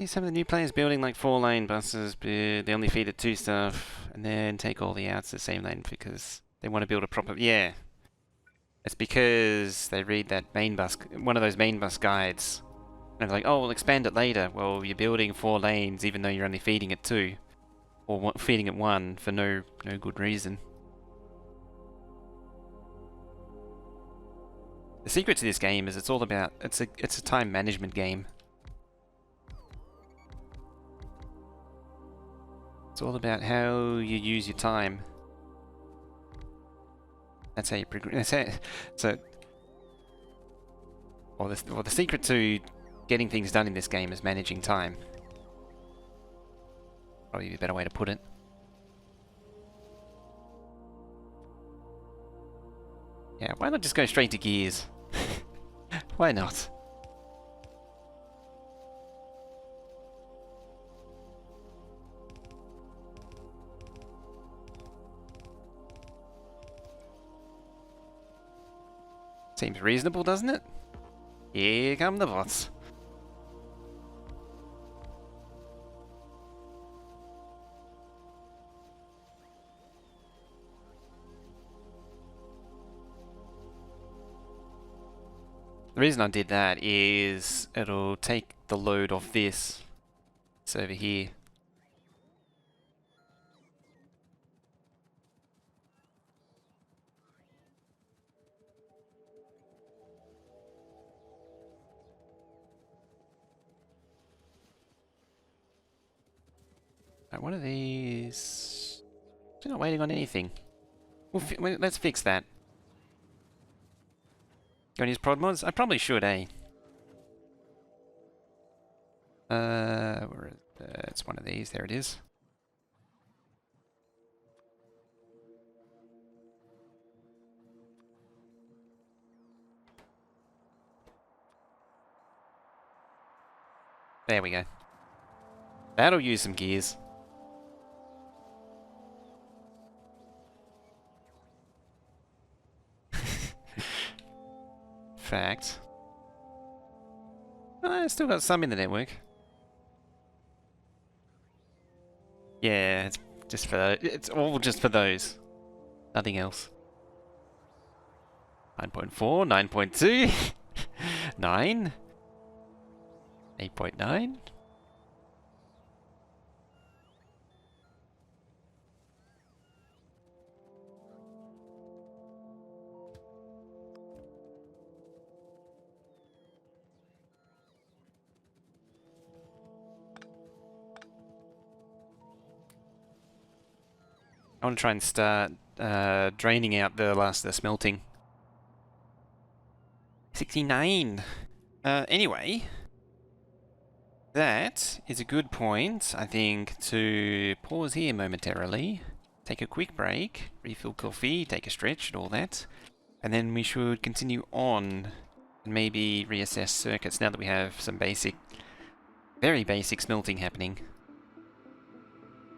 Some of the new players building like 4-lane buses, but they only feed it 2 stuff, and then take all the outs to the same lane because they want to build a proper... Yeah. It's because they read that main bus, one of those main bus guides, and they're like, oh, we'll expand it later. Well, you're building 4 lanes even though you're only feeding it 2. Or feeding it 1 for no good reason. The secret to this game is it's all about... It's a time management game. It's all about how you use your time. That's how you progress. So, the secret to getting things done in this game is managing time. Probably a better way to put it. Yeah, why not just go straight to gears? Why not? Seems reasonable, doesn't it? Here come the bots. The reason I did that is it'll take the load off this. It's over here. Right, what are these? We're not waiting on anything. Let's fix that. Gonna use prod mods? I probably should, eh? It's one of these. There it is. There we go. That'll use some gears. Fact. I still got some in the network. Yeah, it's just for it's all just for those. Nothing else. 9.4, 9.2, 9, 8.9. I want to try and start draining out the last of the smelting. 69! Anyway, that is a good point, I think, to pause here momentarily, take a quick break, refill coffee, take a stretch and all that, and then we should continue on and maybe reassess circuits now that we have some basic, very basic smelting happening,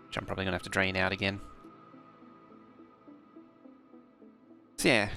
which I'm probably going to have to drain out again. So yeah,